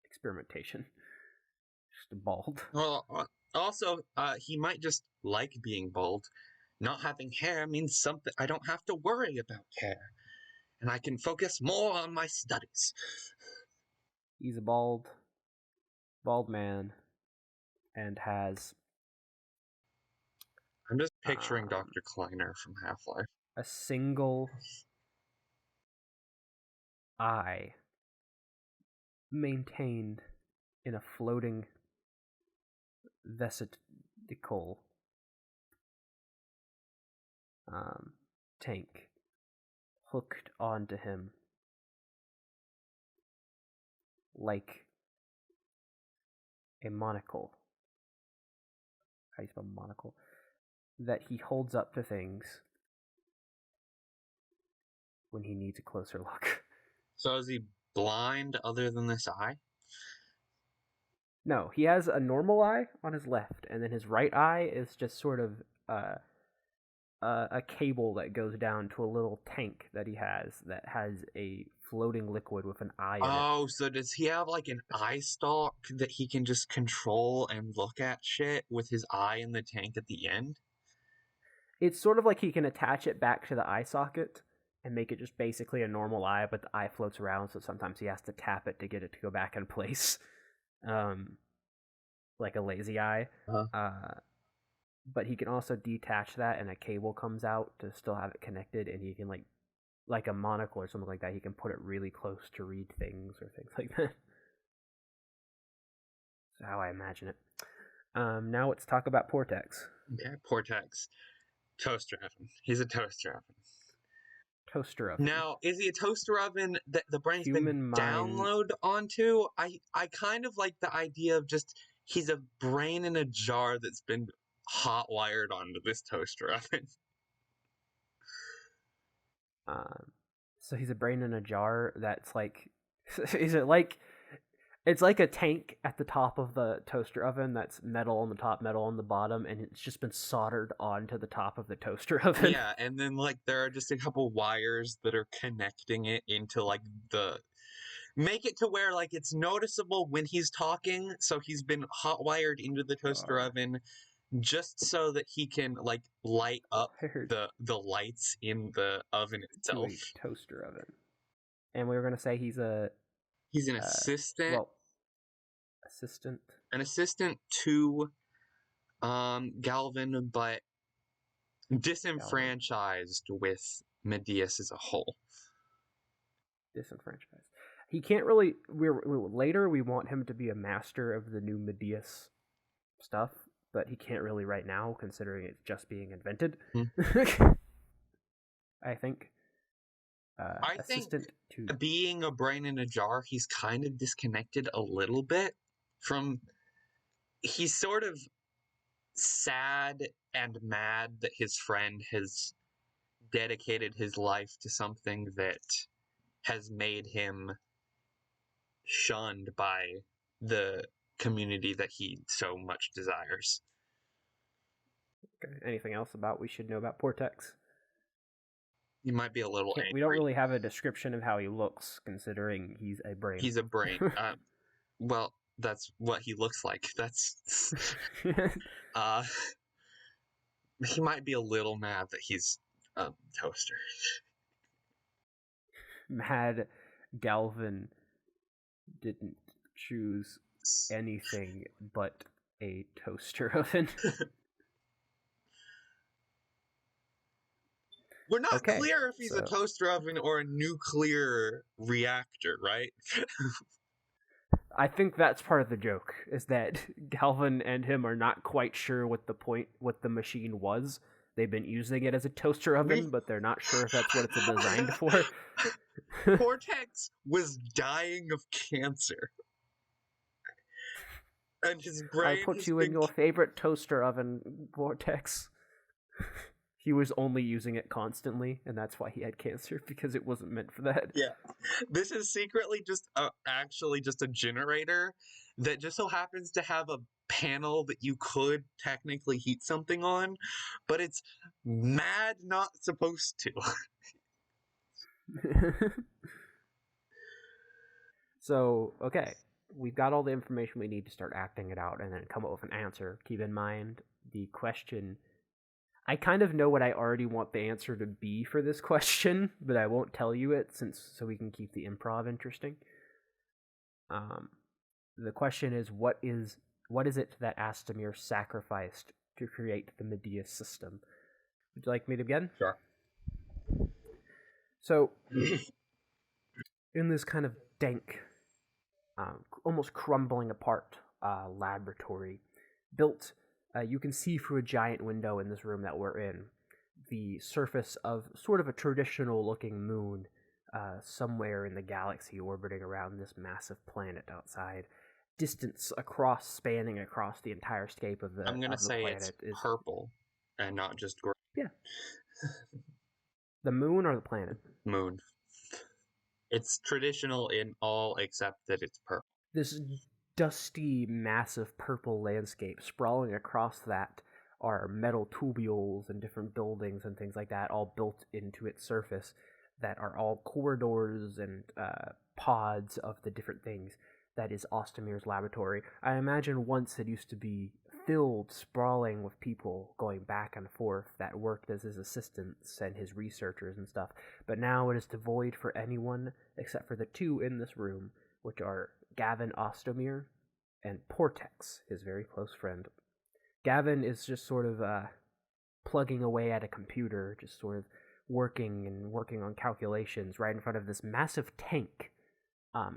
Speaker 2: experimentation? Just bald.
Speaker 1: Well, also, he might just like being bald. Not having hair means something. I don't have to worry about hair, and I can focus more on my studies.
Speaker 2: He's a bald man, and has.
Speaker 1: I'm just picturing Dr. Kleiner from Half-Life.
Speaker 2: A single eye maintained in a floating vesicle tank hooked onto him like a monocle. How do you spell monocle? That he holds up to things when he needs a closer look.
Speaker 1: So is he blind other than this eye?
Speaker 2: No, he has a normal eye on his left, and then his right eye is just sort of a cable that goes down to a little tank that he has that has a floating liquid with an eye in it.
Speaker 1: Oh, so does he have like an eye stalk that he can just control and look at shit with his eye in the tank at the end?
Speaker 2: It's sort of like he can attach it back to the eye socket and make it just basically a normal eye, but the eye floats around, so sometimes he has to tap it to get it to go back in place, like a lazy eye.
Speaker 1: Uh-huh.
Speaker 2: But he can also detach that, and a cable comes out to still have it connected, and he can like a monocle or something like that. He can put it really close to read things or things like that. That's how I imagine it. Now let's talk about Portex.
Speaker 1: Okay, Portex. Toaster oven. He's a toaster oven.
Speaker 2: Toaster oven.
Speaker 1: Now, is he a toaster oven that the brain's
Speaker 2: Human
Speaker 1: been
Speaker 2: mind.
Speaker 1: downloaded onto? I kind of like the idea of just he's a brain in a jar that's been hot wired onto this toaster oven.
Speaker 2: So he's a brain in a jar that's like, is it like, it's like a tank at the top of the toaster oven that's metal on the top, metal on the bottom, and it's just been soldered onto the top of the toaster oven.
Speaker 1: Yeah, and then like there are just a couple wires that are connecting it into like the make it to where like it's noticeable when he's talking, so he's been hot wired into the toaster oven just so that he can like light up the lights in the oven
Speaker 2: to
Speaker 1: itself.
Speaker 2: a toaster oven. And we were gonna say he's an
Speaker 1: assistant.
Speaker 2: Assistant.
Speaker 1: An assistant to Galvin, but disenfranchised with Medeis as a whole.
Speaker 2: Disenfranchised. He can't really. Later we want him to be a master of the new Medeis stuff, but he can't really right now, considering it's just being invented. I think.
Speaker 1: I think being a brain in a jar, he's kind of disconnected a little bit from. He's sort of sad and mad that his friend has dedicated his life to something that has made him shunned by the community that he so much desires.
Speaker 2: Okay. Anything else we should know about Portex?
Speaker 1: He might be a little angry.
Speaker 2: We don't really have a description of how he looks, considering he's a brain.
Speaker 1: He's a brain. Well, that's what he looks like. That's he might be a little mad that he's a toaster.
Speaker 2: Mad Galvin didn't choose anything but a toaster oven.
Speaker 1: We're not clear if he's a toaster oven or a nuclear reactor, right?
Speaker 2: I think that's part of the joke, is that Galvin and him are not quite sure what the machine was. They've been using it as a toaster oven, but they're not sure if that's what it's designed for.
Speaker 1: Portex was dying of cancer. And his brain
Speaker 2: I put you in your favorite toaster oven, Portex. He was only using it constantly, and that's why he had cancer, because it wasn't meant for that.
Speaker 1: Yeah. This is secretly just actually just a generator that just so happens to have a panel that you could technically heat something on, but it's mad not supposed to.
Speaker 2: So, okay. We've got all the information we need to start acting it out and then come up with an answer. Keep in mind, the question... I kind of know what I already want the answer to be for this question, but I won't tell you it so we can keep the improv interesting. The question is, what is it that Astomeer sacrificed to create the Medeis system? Would you like me to begin?
Speaker 1: Sure.
Speaker 2: So, in this kind of dank, almost crumbling apart laboratory built. You can see through a giant window in this room that we're in the surface of sort of a traditional looking moon somewhere in the galaxy orbiting around this massive planet outside. Distance across, spanning across the entire scape of
Speaker 1: I'm gonna
Speaker 2: the
Speaker 1: say it's
Speaker 2: planet is,
Speaker 1: purple and not just gray.
Speaker 2: yeah, the moon or the planet.
Speaker 1: Moon. It's traditional in all except that it's purple.
Speaker 2: This dusty, massive purple landscape sprawling across that are metal tubules and different buildings and things like that, all built into its surface, that are all corridors and pods of the different things. That is Astomeer's laboratory. I imagine once it used to be filled, sprawling with people going back and forth that worked as his assistants and his researchers and stuff, but now it is devoid for anyone except for the two in this room, which are Gavin Astomeer and Portex, his very close friend. Gavin is just sort of plugging away at a computer, just sort of working on calculations right in front of this massive tank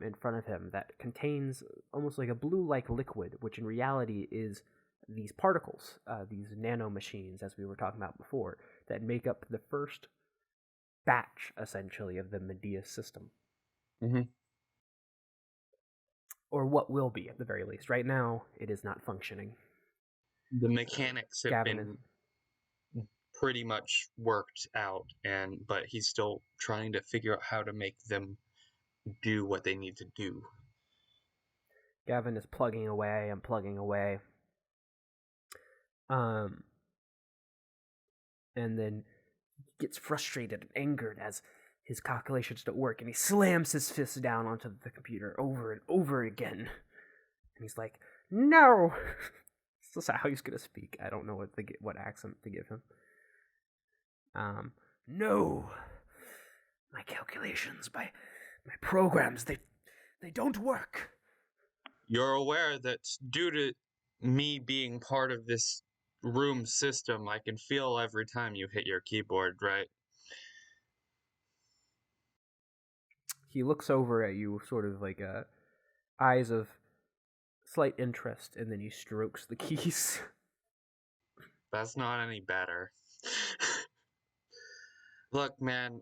Speaker 2: in front of him that contains almost like a blue-like liquid, which in reality is these particles, these nanomachines, as we were talking about before, that make up the first batch, essentially, of the Medeis system.
Speaker 1: Mm-hmm.
Speaker 2: Or what will be, at the very least. Right now, it is not functioning.
Speaker 1: The mechanics have
Speaker 2: Gavin
Speaker 1: been pretty much worked out, but he's still trying to figure out how to make them do what they need to do.
Speaker 2: Gavin is plugging away and plugging away. And then gets frustrated and angered as his calculations don't work, and he slams his fist down onto the computer over and over again. And he's like, "No!" That's how he's gonna speak. I don't know what accent to give him. No! My calculations, my programs, they don't work.
Speaker 1: You're aware that due to me being part of this room system, I can feel every time you hit your keyboard, right?
Speaker 2: He looks over at you, sort of like eyes of slight interest, and then he strokes the keys.
Speaker 1: That's not any better. Look, man,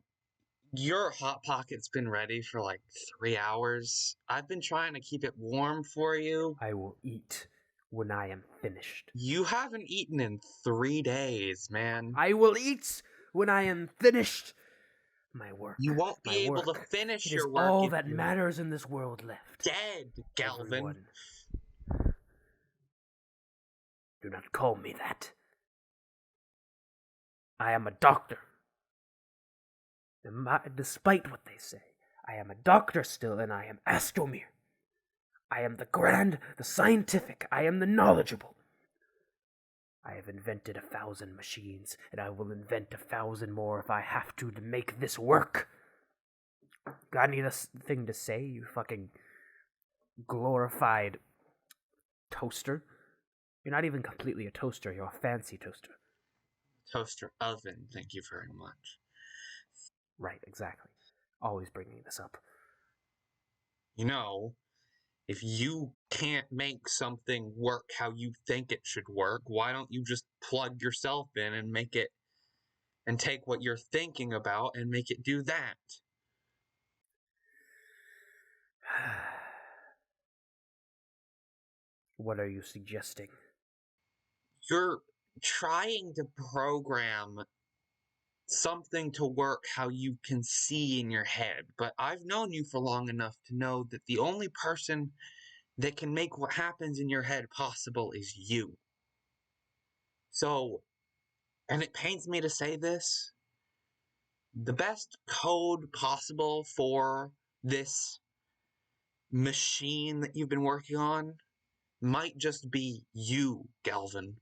Speaker 1: your Hot Pocket's been ready for like 3 hours. I've been trying to keep it warm for you.
Speaker 2: I will eat when I am finished.
Speaker 1: You haven't eaten in 3 days, man.
Speaker 2: I will eat when I am finished. My work.
Speaker 1: You won't be able to finish your work.
Speaker 2: All that matters in this world left.
Speaker 1: Dead, Galvin.
Speaker 2: Everyone. Do not call me that. I am a doctor. Despite what they say, I am a doctor still, and I am Astomeer. I am the grand, the scientific, I am the knowledgeable. I have invented 1,000 machines, and I will invent 1,000 more if I have to make this work. Got anything to say, you fucking glorified toaster? You're not even completely a toaster, you're a fancy toaster.
Speaker 1: Toaster oven, thank you very much.
Speaker 2: Right, exactly. Always bringing this up.
Speaker 1: You know, if you can't make something work how you think it should work, why don't you just plug yourself in and make it, and take what you're thinking about and make it do that?
Speaker 2: What are you suggesting?
Speaker 1: You're trying to program something to work how you can see in your head, but I've known you for long enough to know that the only person that can make what happens in your head possible is you. So, and it pains me to say this, the best code possible for this machine that you've been working on might just be you, Galvin.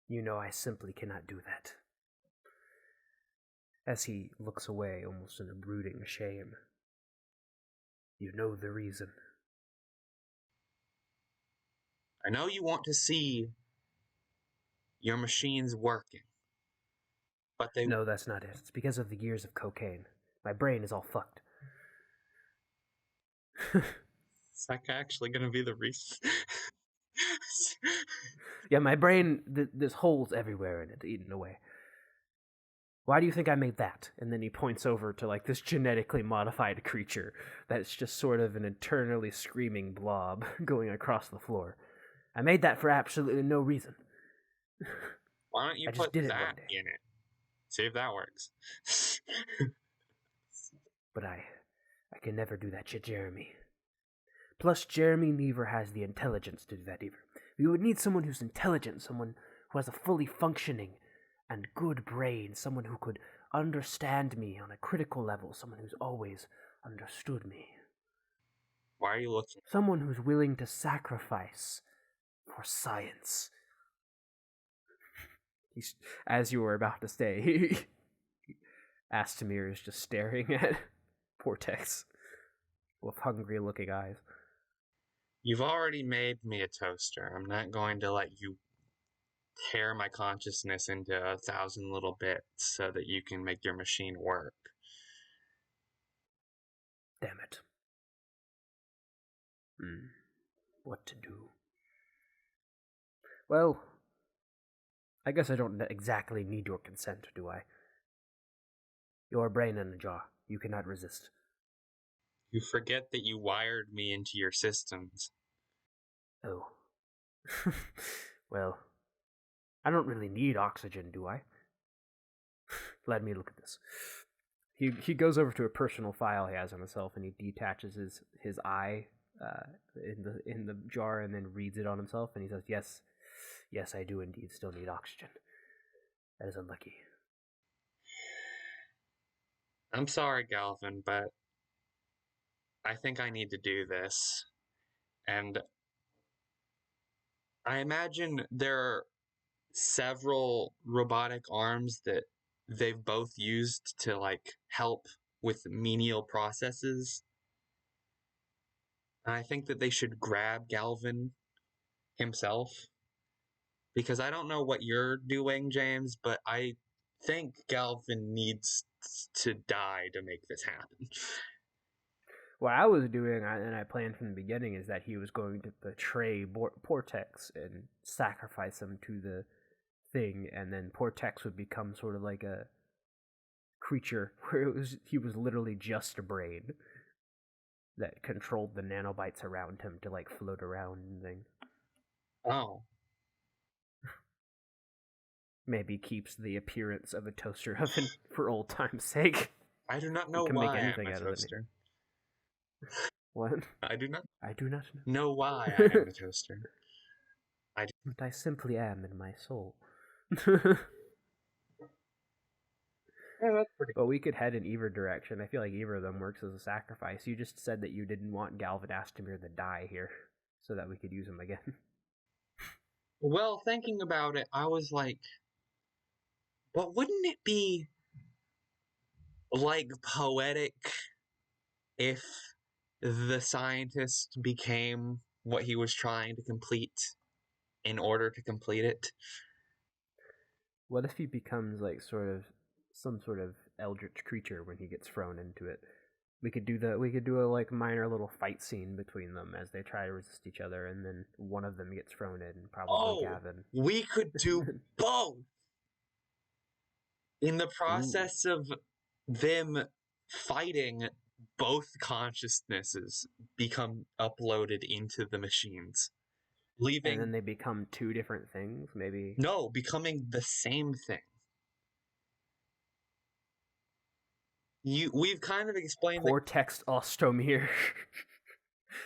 Speaker 2: You know I simply cannot do that. As he looks away, almost in a brooding shame. You know the reason.
Speaker 1: I know you want to see your machines working, but
Speaker 2: No, that's not it. It's because of the years of cocaine. My brain is all fucked.
Speaker 1: Is that actually gonna be the reason?
Speaker 2: Yeah, my brain, there's holes everywhere in it, eaten away. Why do you think I made that? And then he points over to like this genetically modified creature that's just sort of an eternally screaming blob going across the floor. I made that for absolutely no reason.
Speaker 1: Why don't you
Speaker 2: I just
Speaker 1: put
Speaker 2: did it one
Speaker 1: that
Speaker 2: day.
Speaker 1: in it? See if that works.
Speaker 2: But I can never do that to Jeremy. Plus, Jeremy never has the intelligence to do that either. We would need someone who's intelligent, someone who has a fully functioning and good brain, someone who could understand me on a critical level, someone who's always understood me.
Speaker 1: Why are you looking?
Speaker 2: Someone who's willing to sacrifice for science. He's, as you were about to say, Astomeer is just staring at Portex with hungry looking eyes.
Speaker 1: You've already made me a toaster. I'm not going to let you tear my consciousness into 1,000 little bits so that you can make your machine work.
Speaker 2: Damn it. What to do? Well, I guess I don't exactly need your consent, do I? Your brain in a jar. You cannot resist.
Speaker 1: You forget that you wired me into your systems.
Speaker 2: Oh. Well, I don't really need oxygen, do I? Let me look at this. He goes over to a personal file he has on himself and he detaches his eye in the jar and then reads it on himself and he says, yes, I do indeed still need oxygen. That is unlucky.
Speaker 1: I'm sorry, Galvin, but I think I need to do this. And I imagine there are several robotic arms that they've both used to like help with menial processes. And I think that they should grab Galvin himself because I don't know what you're doing, James, but I think Galvin needs to die to make this happen.
Speaker 2: What I was doing, and I planned from the beginning, is that he was going to betray Portex and sacrifice him to the thing, and then Portex would become sort of like a creature where he was literally just a brain that controlled the nanobites around him to like float around and things.
Speaker 1: Oh.
Speaker 2: Maybe keeps the appearance of a toaster oven for old time's sake.
Speaker 1: I do not
Speaker 2: You
Speaker 1: know
Speaker 2: can make
Speaker 1: why I am
Speaker 2: anything
Speaker 1: a
Speaker 2: out of it.
Speaker 1: toaster.
Speaker 2: What?
Speaker 1: I do not
Speaker 2: I do not know.
Speaker 1: know why I am a toaster.
Speaker 2: But I simply am in my soul.
Speaker 1: Yeah, that's pretty
Speaker 2: Well, we could head in either direction. I feel like either of them works as a sacrifice. You just said that you didn't want Galvin Astomeer to die here, so that we could use him again.
Speaker 1: Well, thinking about it, I was like, but wouldn't it be like poetic if the scientist became what he was trying to complete in order to complete it?
Speaker 2: What if he becomes like some sort of eldritch creature when he gets thrown into it? We could do a like minor little fight scene between them as they try to resist each other, and then one of them gets thrown in, probably
Speaker 1: Oh,
Speaker 2: Gavin.
Speaker 1: we could do both. In the
Speaker 2: Ooh.
Speaker 1: process of them fighting, both consciousnesses become uploaded into the machines,
Speaker 2: And
Speaker 1: leaving
Speaker 2: then they become two different things, maybe.
Speaker 1: no, becoming the same thing. We've kind of explained that.
Speaker 2: Portex Astomeer.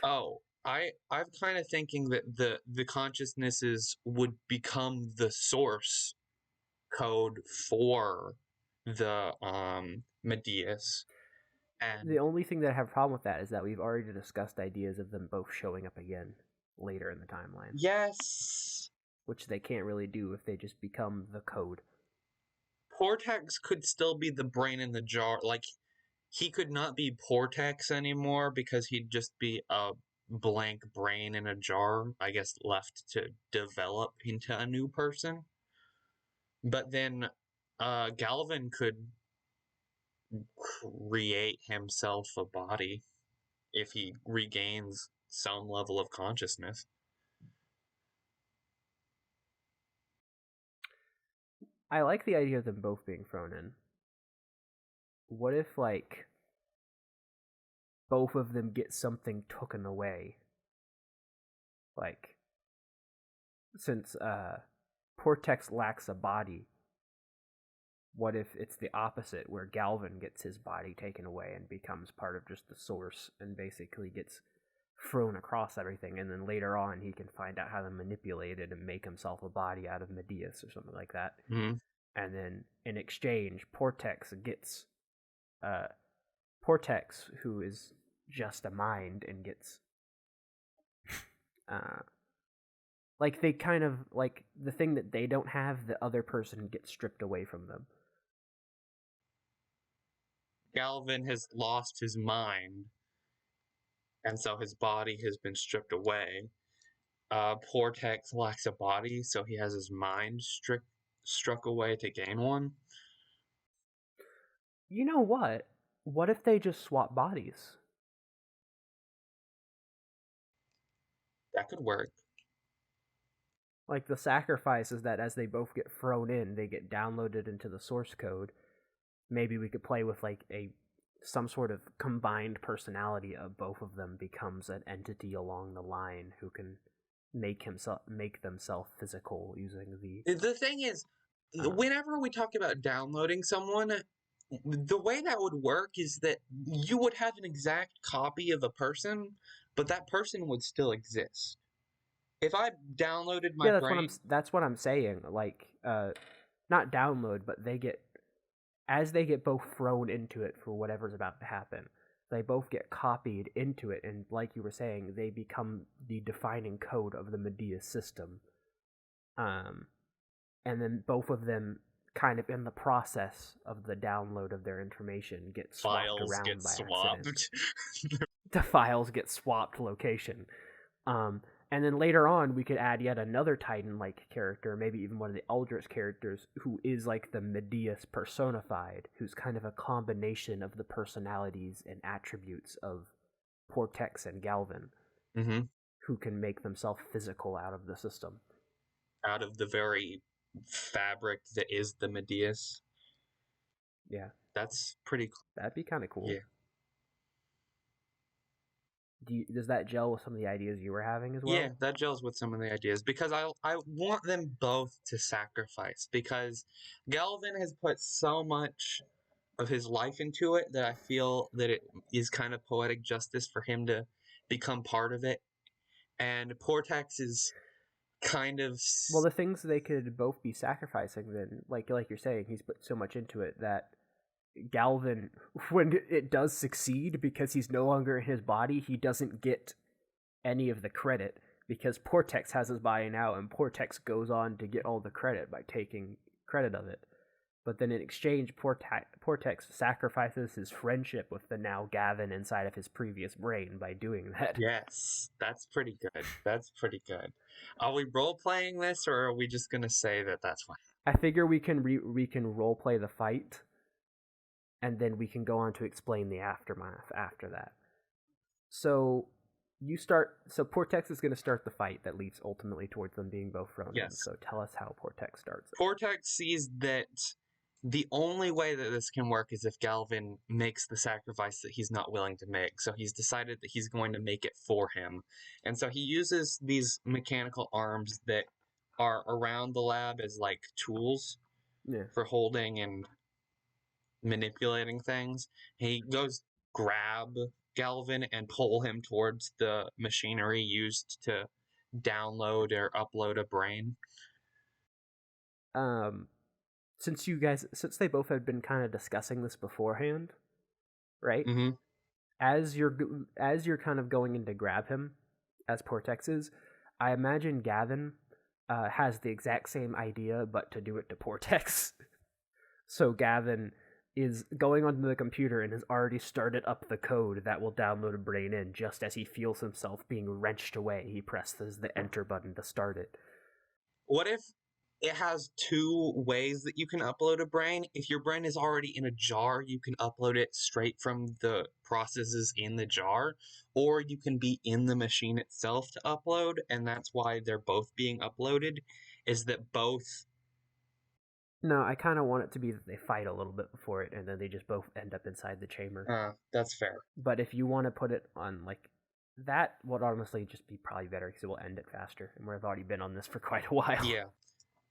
Speaker 1: I'm kind of thinking that the consciousnesses would become the source code for the Medeis. And
Speaker 2: The only thing that I have a problem with that is that we've already discussed ideas of them both showing up again later in the timeline,
Speaker 1: yes,
Speaker 2: which they can't really do if they just become the code.
Speaker 1: Portex could still be the brain in the jar. Like, he could not be Portex anymore because he'd just be a blank brain in a jar, I guess, left to develop into a new person. But then Galvin could create himself a body if he regains some level of consciousness.
Speaker 2: I like the idea of them both being thrown in. What if, like, both of them get something taken away? Like, since Portex lacks a body, what if it's the opposite, where Galvin gets his body taken away and becomes part of just the source and basically gets thrown across everything, and then later on he can find out how to manipulate it and make himself a body out of Medeis or something like that.
Speaker 1: Mm-hmm.
Speaker 2: And then in exchange, Portex gets Portex, who is just a mind, and gets like, they kind of, like, the thing that they don't have, the other person gets stripped away from them.
Speaker 1: Galvin has lost his mind, and so his body has been stripped away. Portex lacks a body, so he has his mind struck away to gain one.
Speaker 2: You know what? What if they just swap bodies?
Speaker 1: That could work.
Speaker 2: Like, the sacrifice is that as they both get thrown in, they get downloaded into the source code. Maybe we could play with, like, some sort of combined personality of both of them becomes an entity along the line who can make themselves physical using
Speaker 1: The thing is, whenever we talk about downloading someone, the way that would work is that you would have an exact copy of a person, but that person would still exist. If I downloaded my
Speaker 2: yeah,
Speaker 1: brain,
Speaker 2: that's what I'm saying. Like, not download, but as they get both thrown into it for whatever's about to happen, they both get copied into it, and like you were saying, they become the defining code of the Medeis system. And then both of them, kind of in the process of the download of their information, get swapped
Speaker 1: files
Speaker 2: around
Speaker 1: get
Speaker 2: by accident.
Speaker 1: swapped.
Speaker 2: The files get swapped location. And then later on, we could add yet another Titan-like character, maybe even one of the Eldritch characters, who is like the Medeis personified, who's kind of a combination of the personalities and attributes of Portex and Galvin,
Speaker 1: Mm-hmm.
Speaker 2: who can make themselves physical out of the system.
Speaker 1: Out of the very fabric that is the Medeis.
Speaker 2: Yeah.
Speaker 1: That's pretty cool.
Speaker 2: That'd be kind of cool.
Speaker 1: Yeah.
Speaker 2: Does that gel with some of the ideas you were having as well?
Speaker 1: Yeah, that gels with some of the ideas because I want them both to sacrifice, because Galvin has put so much of his life into it that I feel that it is kind of poetic justice for him to become part of it. And Portex is kind of
Speaker 2: Well, the things they could both be sacrificing, then, like you're saying, he's put so much into it that Galvin, when it does succeed, because he's no longer in his body, he doesn't get any of the credit, because Portex has his body now, and Portex goes on to get all the credit by taking credit of it. But then in exchange, Portex sacrifices his friendship with the now Gavin inside of his previous brain by doing that.
Speaker 1: Yes, that's pretty good. That's pretty good. Are we role playing this, or are we just gonna say that that's fine?
Speaker 2: I figure we can role play the fight, and then we can go on to explain the aftermath after that. So So Portex is going to start the fight that leads ultimately towards them being both thrown in. So tell us how Portex starts.
Speaker 1: Portex sees that the only way that this can work is if Galvin makes the sacrifice that he's not willing to make. So he's decided that he's going to make it for him. And so he uses these mechanical arms that are around the lab as like tools for holding and manipulating things. He goes grab Galvin and pull him towards the machinery used to download or upload a brain.
Speaker 2: Since they both had been kind of discussing this beforehand, right?
Speaker 1: Mm-hmm.
Speaker 2: As you're kind of going in to grab him, as Portex is, I imagine Gavin has the exact same idea, but to do it to Portex. So Gavin is going onto the computer and has already started up the code that will download a brain in. Just as he feels himself being wrenched away, he presses the enter button to start it.
Speaker 1: What if it has two ways that you can upload a brain. If your brain is already in a jar, you can upload it straight from the processes in the jar, or you can be in the machine itself to upload, and that's why they're both being uploaded, is that both.
Speaker 2: No, I kind of want it to be that they fight a little bit before it, and then they just both end up inside the chamber.
Speaker 1: That's fair.
Speaker 2: But if you want to put it on like that, would honestly just be probably better because it will end it faster, and we've already been on this for quite a while.
Speaker 1: Yeah.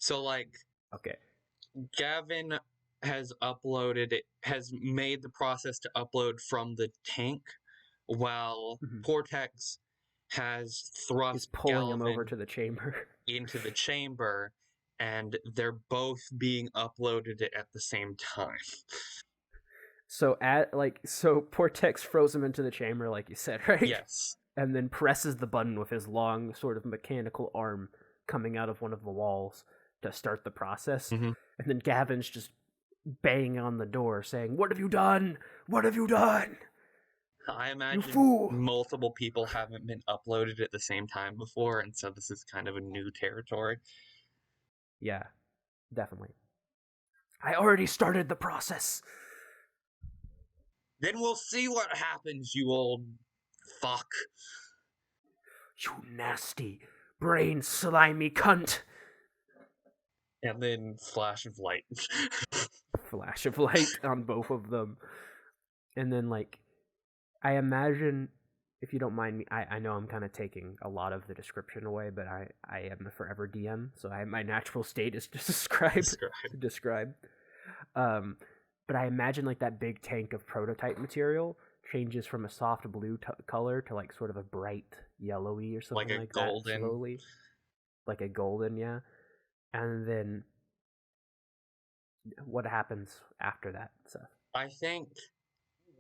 Speaker 1: So, like,
Speaker 2: Okay.
Speaker 1: Gavin has made the process to upload from the tank, while Portex has
Speaker 2: Is
Speaker 1: thrust
Speaker 2: pulling him over
Speaker 1: Galvin
Speaker 2: to the chamber.
Speaker 1: into the chamber, and they're both being uploaded at the same time.
Speaker 2: So Portex throws him into the chamber, like you said, right?
Speaker 1: Yes.
Speaker 2: And then presses the button with his long, sort of mechanical arm coming out of one of the walls to start the process.
Speaker 1: Mm-hmm.
Speaker 2: And then Gavin's just banging on the door, saying, "What have you done? What have you done?
Speaker 1: I imagine
Speaker 2: You fool!"
Speaker 1: multiple people haven't been uploaded at the same time before, and so this is kind of a new territory.
Speaker 2: Yeah, definitely. I already started the process.
Speaker 1: Then we'll see what happens, you old fuck.
Speaker 2: You nasty, brain slimy cunt.
Speaker 1: And then flash of light.
Speaker 2: Flash of light on both of them. And then, like, I imagine, if you don't mind me, I know I'm kind of taking a lot of the description away, but I am a forever DM, so my natural state is to describe. But I imagine, like, that big tank of prototype material changes from a soft blue color to, like, sort of a bright yellowy or something like
Speaker 1: golden.
Speaker 2: that, slowly. Like a golden, yeah. And then what happens after that? So
Speaker 1: I think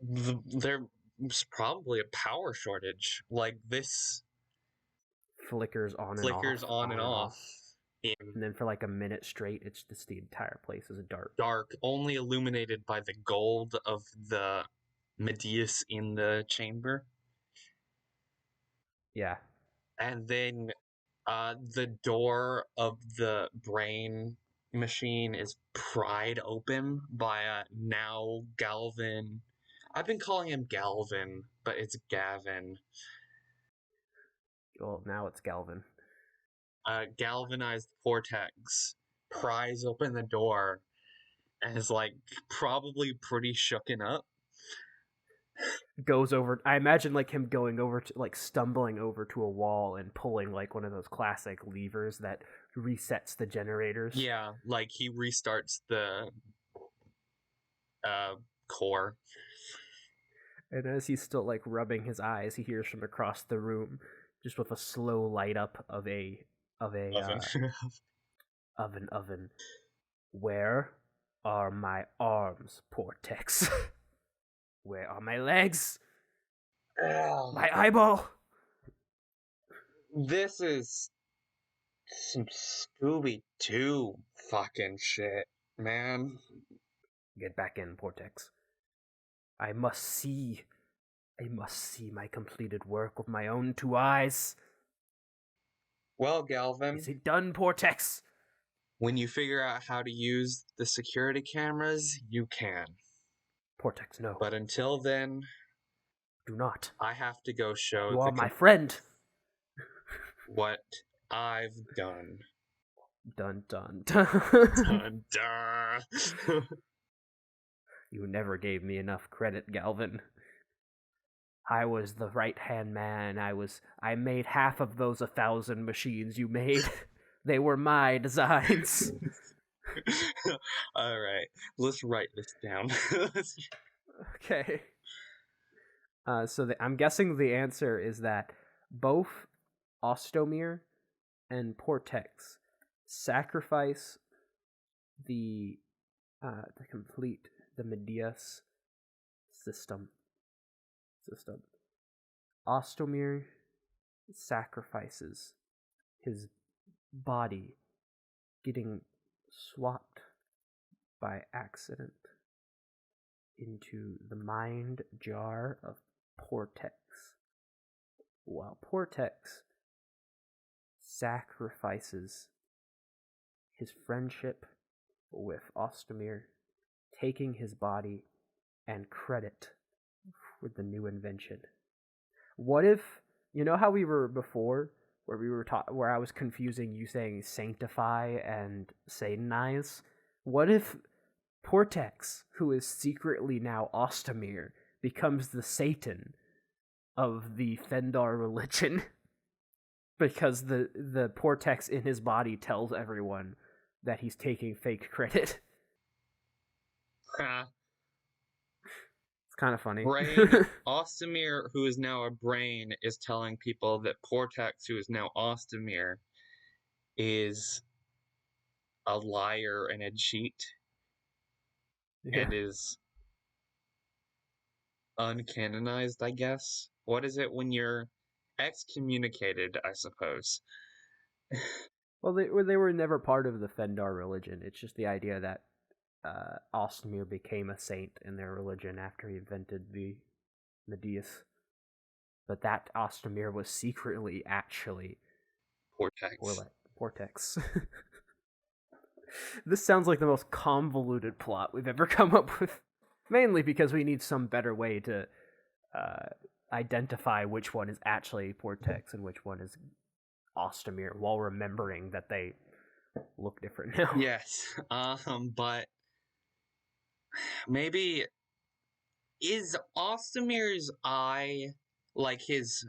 Speaker 1: there's probably a power shortage. Like, this
Speaker 2: flickers on
Speaker 1: and off.
Speaker 2: And then for like a minute straight, it's just the entire place is
Speaker 1: dark, only illuminated by the gold of the Medeis in the chamber.
Speaker 2: Yeah.
Speaker 1: And then the door of the brain machine is pried open by now Galvin. I've been calling him Galvin, but it's Gavin.
Speaker 2: Well, now it's Galvin.
Speaker 1: Galvanized Portex pries open the door and is like probably pretty shooken up.
Speaker 2: Goes over. I imagine like him going over to, like, stumbling over to a wall and pulling like one of those classic levers that resets the generators.
Speaker 1: Yeah, like he restarts the core.
Speaker 2: And as he's still like rubbing his eyes, he hears from across the room, just with a slow light up of a
Speaker 1: oven.
Speaker 2: Oven. Where are my arms, Portex? Where are my legs? My eyeball?
Speaker 1: This is some Scooby-Doo fucking shit, man.
Speaker 2: Get back in, Portex. I must see my completed work with my own two eyes.
Speaker 1: Well, Galvin,
Speaker 2: Is it done, Portex?
Speaker 1: when you figure out how to use the security cameras, you can.
Speaker 2: Portex, no.
Speaker 1: But until then,
Speaker 2: do not.
Speaker 1: I have to go show
Speaker 2: you are my friend.
Speaker 1: What I've done.
Speaker 2: Dun dun
Speaker 1: dun. Dun dun.
Speaker 2: You never gave me enough credit, Galvin. I was the right-hand man. I made half of those 1,000 machines you made. They were my designs.
Speaker 1: All right, let's write this down.
Speaker 2: Okay. I'm guessing the answer is that both Astomeer and Portex sacrifice to complete the Medeis system. Astomeer sacrifices his body getting swapped by accident into the mind jar of Portex, while Portex sacrifices his friendship with Astomeer, taking his body, and credit for the new invention. What if, you know how we were before, where I was confusing you saying sanctify and satanize? What if Portex, who is secretly now Astomeer, becomes the Satan of the Fendar religion? Because the Portex in his body tells everyone that he's taking fake credit. It's kind of funny.
Speaker 1: Brain Astomeer, who is now a brain, is telling people that Portex, who is now Astomeer, is a liar and a cheat
Speaker 2: Yeah.
Speaker 1: and is uncanonized, I guess. What is it when you're excommunicated, I suppose?
Speaker 2: Well, they were never part of the Fendar religion. It's just the idea that Ostomeer became a saint in their religion after he invented the Medeis. But that Ostomeer was secretly actually
Speaker 1: Portex.
Speaker 2: Portex. This sounds like the most convoluted plot we've ever come up with. Mainly because we need some better way to identify which one is actually Portex and which one is Ostomeer, while remembering that they look different now.
Speaker 1: Yes, but maybe is Ostomeer's eye like his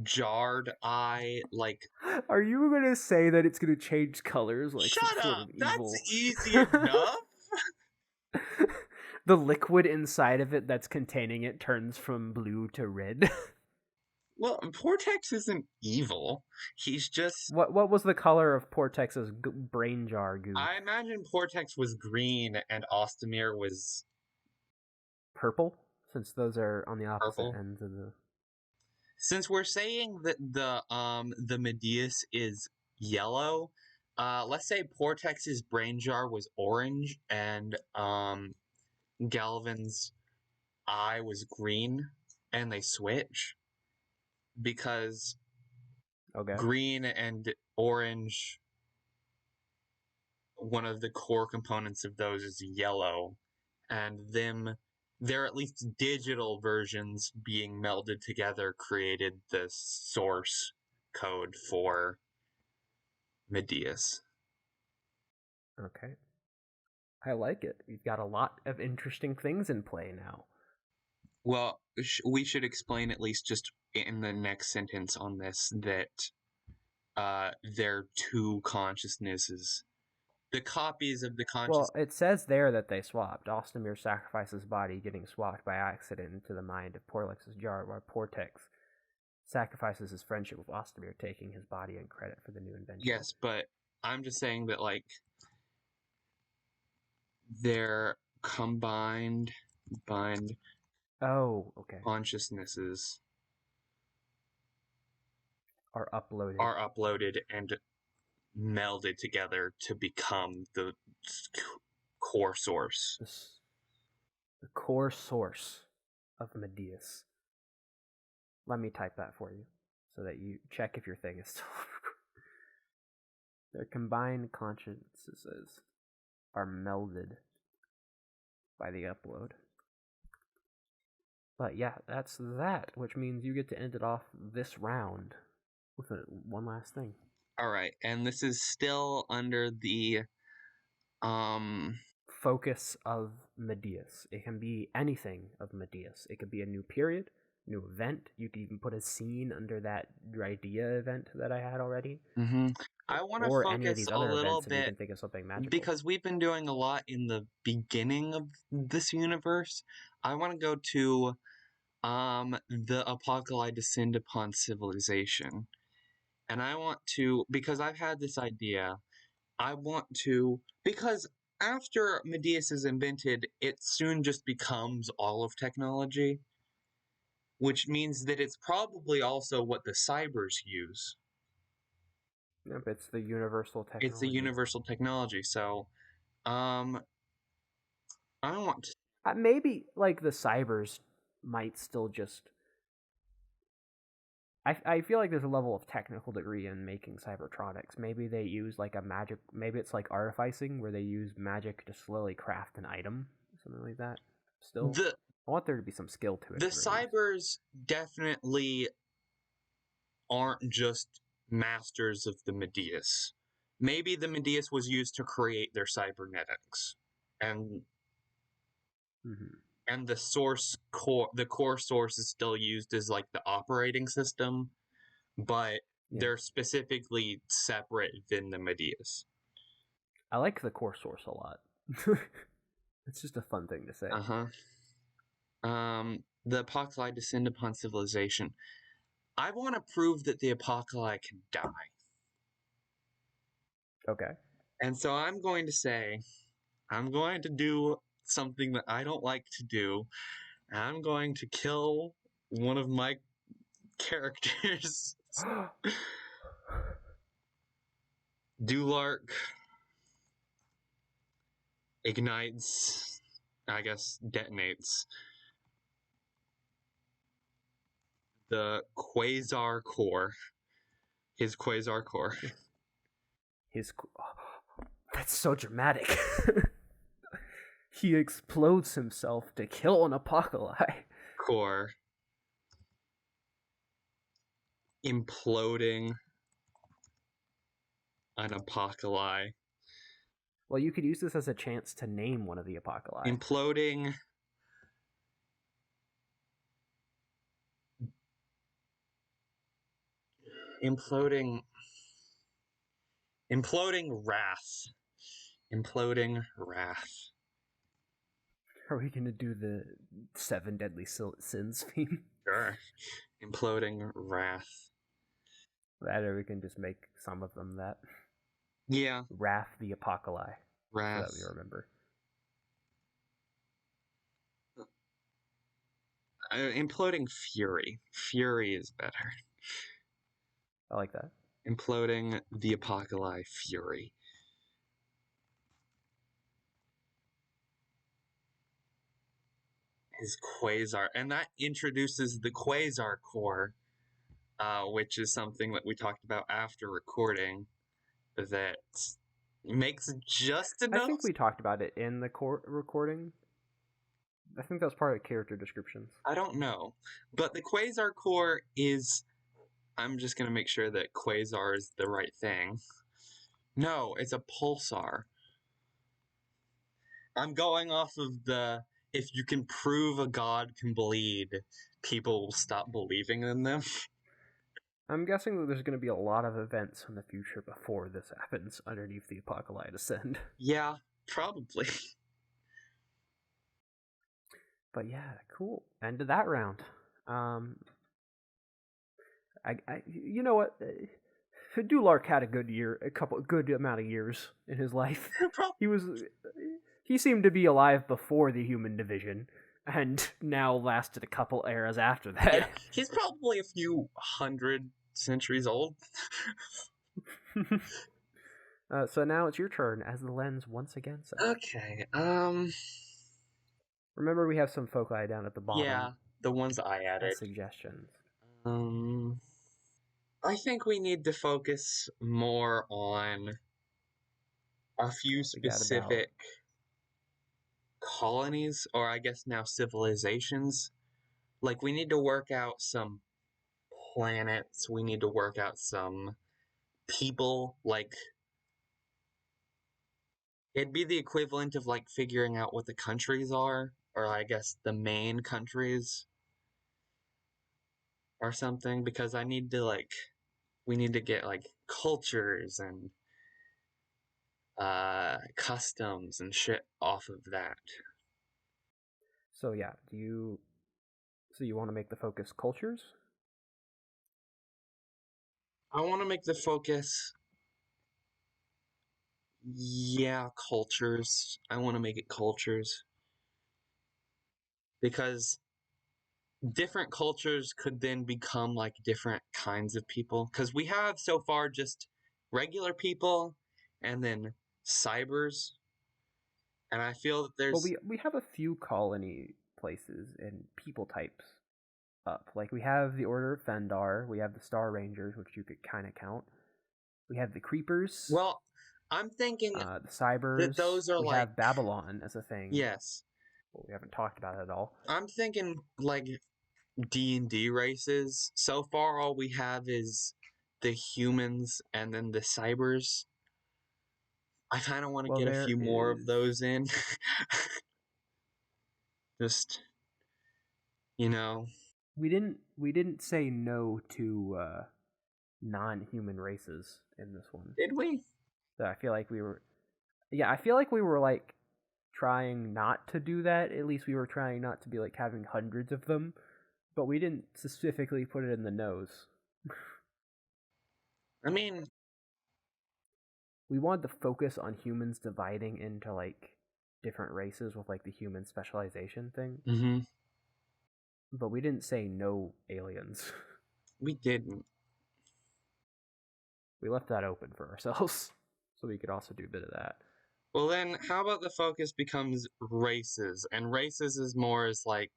Speaker 1: jarred eye? Like,
Speaker 2: Are you gonna say that it's gonna change colors like some
Speaker 1: shut
Speaker 2: sort
Speaker 1: up!
Speaker 2: of
Speaker 1: That's
Speaker 2: evil?
Speaker 1: easy enough.
Speaker 2: The liquid inside of it that's containing it turns from blue to red.
Speaker 1: Well, Portex isn't evil. He's just.
Speaker 2: What was the color of Portex's brain jar goo?
Speaker 1: I imagine Portex was green and Ostomeer was
Speaker 2: Purple, since those are on the opposite
Speaker 1: purple.
Speaker 2: ends of the.
Speaker 1: Since we're saying that the Medeis is yellow, let's say Portex's brain jar was orange and Galvin's eye was green, and they switch because
Speaker 2: Okay.
Speaker 1: green and orange, one of the core components of those is yellow, and they're at least digital versions being melded together created the source code for Medeis.
Speaker 2: Okay. I like it. We've got a lot of interesting things in play now.
Speaker 1: Well, we should explain at least just in the next sentence on this that they're two consciousnesses. The copies of the
Speaker 2: Well,
Speaker 1: conscious.
Speaker 2: it says there that they swapped. Ostomeer sacrifices his body, getting swapped by accident into the mind of Portex's jar, while Portex sacrifices his friendship with Ostomeer, taking his body and credit for the new invention.
Speaker 1: Yes, but I'm just saying that, like, they're combined
Speaker 2: Oh, okay.
Speaker 1: consciousnesses
Speaker 2: Are
Speaker 1: uploaded and melded together to become the core source.
Speaker 2: The core source of Medeis. Let me type that for you so that you check if your thing is still. Their combined consciousnesses are melded by the upload. But yeah, that's that, which means you get to end it off this round with one last thing.
Speaker 1: All right, and this is still under the
Speaker 2: focus of Medeis. It can be anything of Medeis. It could be a new period, new event. You could even put a scene under that idea event that I had already.
Speaker 1: Mm-hmm. I want to
Speaker 2: or any of
Speaker 1: focus
Speaker 2: these
Speaker 1: a
Speaker 2: other
Speaker 1: little
Speaker 2: events if you
Speaker 1: bit
Speaker 2: can think of something magical.
Speaker 1: because we've been doing a lot in the beginning of this universe. I want to go to the apocalypse descend upon civilization. And I want to, because I've had this idea, I want to, because after Medeis is invented, it soon just becomes all of technology, which means that it's probably also what the cybers use.
Speaker 2: Yep, it's the universal technology.
Speaker 1: It's the universal technology. So, I want to.
Speaker 2: Maybe like the cybers might still just I feel like there's a level of technical degree in making cybertronics. Maybe they use like a magic. Maybe it's like artificing, where they use magic to slowly craft an item, something like that. Still,
Speaker 1: The
Speaker 2: I want there to be some skill to it
Speaker 1: the
Speaker 2: at the very least.
Speaker 1: cybers definitely aren't just masters of the Medeis. Maybe the Medeis was used to create their cybernetics, and
Speaker 2: Mm-hmm.
Speaker 1: and the core source is still used as like the operating system, but
Speaker 2: Yeah,
Speaker 1: they're specifically separate than the Medeis.
Speaker 2: I like the core source a lot. It's just a fun thing to say.
Speaker 1: Uh-huh. The Apocalypse descend upon civilization. I want to prove that the Apocalypse can die.
Speaker 2: Okay.
Speaker 1: And so I'm going to say, I'm going to do something that I don't like to do. I'm going to kill one of my characters. Dulark ignites, I guess, detonates the quasar core. His quasar core.
Speaker 2: His. That's so dramatic. He explodes himself to kill an apocalypse.
Speaker 1: Core imploding an apocalypse.
Speaker 2: Well, you could use this as a chance to name one of the apocalypse.
Speaker 1: Imploding. Imploding. Imploding wrath. Imploding wrath.
Speaker 2: Are we gonna do the 7 deadly sins theme?
Speaker 1: Sure. Imploding wrath.
Speaker 2: That, or we can just make some of them that.
Speaker 1: Yeah.
Speaker 2: Wrath the apocalypse.
Speaker 1: Wrath.
Speaker 2: So that we remember.
Speaker 1: Imploding fury. Fury is better.
Speaker 2: I like that.
Speaker 1: Imploding the apocalypse fury. His quasar, and that introduces the quasar core, which is something that we talked about after recording, that makes just
Speaker 2: I
Speaker 1: enough.
Speaker 2: think we talked about it in the recording. I think that was part of character descriptions.
Speaker 1: I don't know, but the quasar core is. I'm just gonna make sure that quasar is the right thing. No, it's a pulsar. I'm going off of the if you can prove a god can bleed, people will stop believing in them.
Speaker 2: I'm guessing that there's going to be a lot of events in the future before this happens underneath the apocalypse descend.
Speaker 1: Yeah, probably.
Speaker 2: But yeah, cool. End of that round. You know what? Dulark had a good year, good amount of years in his life. He seemed to be alive before the human division, and now lasted a couple eras after that.
Speaker 1: Yeah, he's probably a few hundred centuries old.
Speaker 2: So now it's your turn as the lens once again says.
Speaker 1: Okay.
Speaker 2: Remember, we have some foci down at the bottom.
Speaker 1: Yeah, the ones I added.
Speaker 2: Suggestions.
Speaker 1: I think we need to focus more on a few specific colonies, or I guess now civilizations. Like, we need to work out some planets, we need to work out some people, like, it'd be the equivalent of, like, figuring out what the countries are, or I guess the main countries, or something, because I need to, like, we need to get, like, cultures and customs and shit off of that.
Speaker 2: So yeah, you want to make the focus cultures?
Speaker 1: I want to make the focus, yeah, cultures. I want to make it cultures. Because different cultures could then become like different kinds of people. Because we have so far just regular people and then cybers. And I feel that there's.
Speaker 2: Well, we have a few colony places and people types up. Like, we have the Order of Fendar, we have the Star Rangers, which you could kind of count. We have the Creepers,
Speaker 1: Well, I'm thinking
Speaker 2: the
Speaker 1: that
Speaker 2: Cybers.
Speaker 1: those are
Speaker 2: We
Speaker 1: like,
Speaker 2: have Babylon as a thing.
Speaker 1: yes.
Speaker 2: Well, we haven't talked about it at all.
Speaker 1: I'm thinking like D&D races. So far, all we have is the humans and then the cybers. I kind of want to
Speaker 2: Well,
Speaker 1: get a
Speaker 2: there
Speaker 1: few more of
Speaker 2: is.
Speaker 1: those in. Just, you know.
Speaker 2: We didn't say no to non-human races in this one.
Speaker 1: Did we?
Speaker 2: So I feel like we were. Yeah, I feel like we were like trying not to do that. At least we were trying not to be like having hundreds of them, but we didn't specifically put it in the nose.
Speaker 1: I mean,
Speaker 2: We wanted to focus on humans dividing into like different races with like the human specialization thing,
Speaker 1: mm-hmm.
Speaker 2: but we didn't say no aliens.
Speaker 1: We didn't.
Speaker 2: We left that open for ourselves, so we could also do a bit of that.
Speaker 1: Well, then, how about the focus becomes races? And races is more as like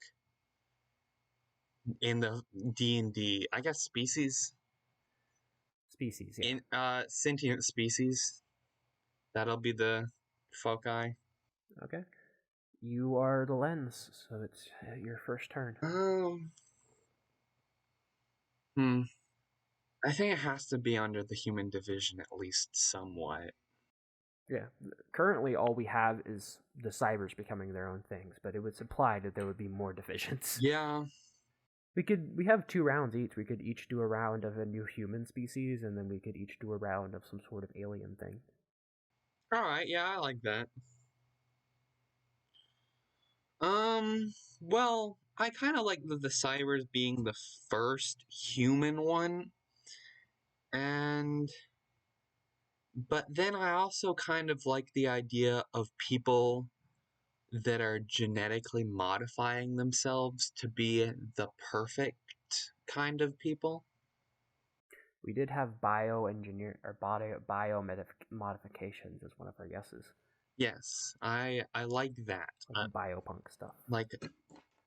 Speaker 1: in the D&D, I guess species.
Speaker 2: Species, yeah.
Speaker 1: In sentient species. That'll be the foci.
Speaker 2: Okay. You are the lens, so it's your first turn.
Speaker 1: I think it has to be under the human division at least somewhat.
Speaker 2: Yeah. Currently, all we have is the cybers becoming their own things, but it would imply that there would be more divisions.
Speaker 1: Yeah.
Speaker 2: We have 2 rounds each. We could each do a round of a new human species, and then we could each do a round of some sort of alien thing.
Speaker 1: All right. Yeah, I like that. Well, I kind of like the cybers being the first human one, but then I also kind of like the idea of people that are genetically modifying themselves to be the perfect kind of people.
Speaker 2: We did have bioengineer or bio modifications as one of our guesses.
Speaker 1: Yes, I like that.
Speaker 2: Like biopunk stuff.
Speaker 1: Like